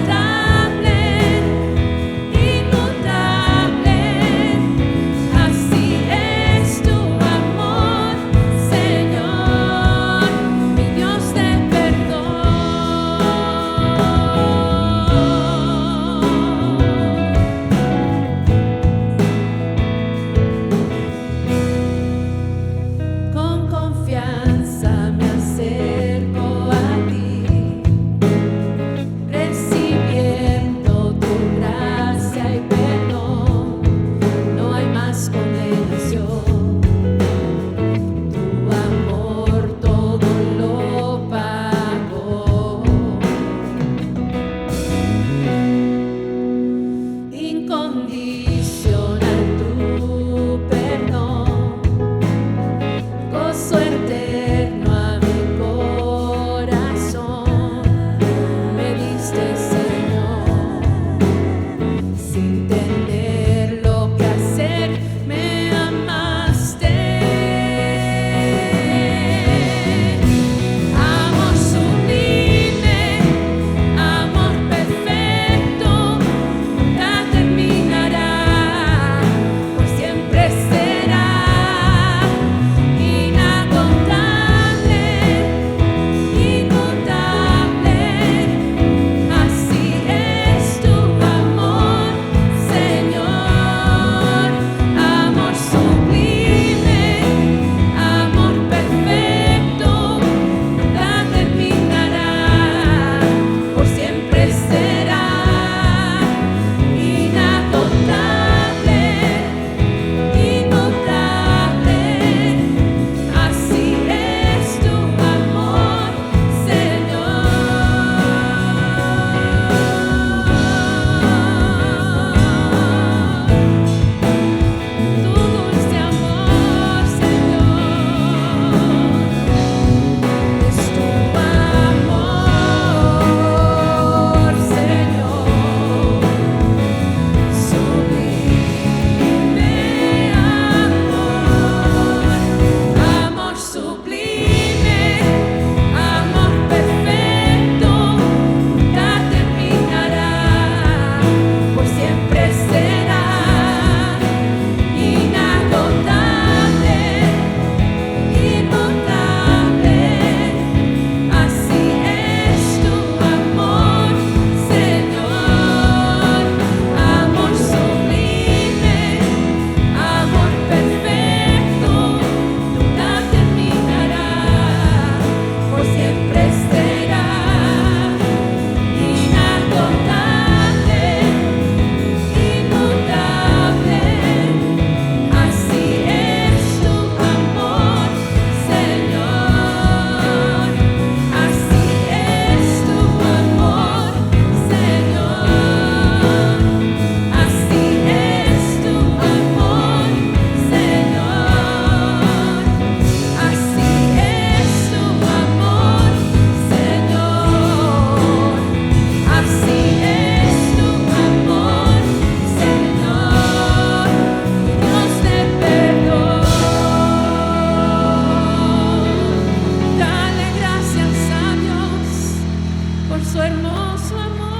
hermoso amor.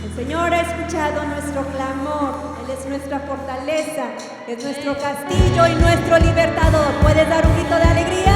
El Señor ha escuchado nuestro clamor. Él es nuestra fortaleza, es nuestro castillo y nuestro libertador. ¿Puedes dar un grito de alegría?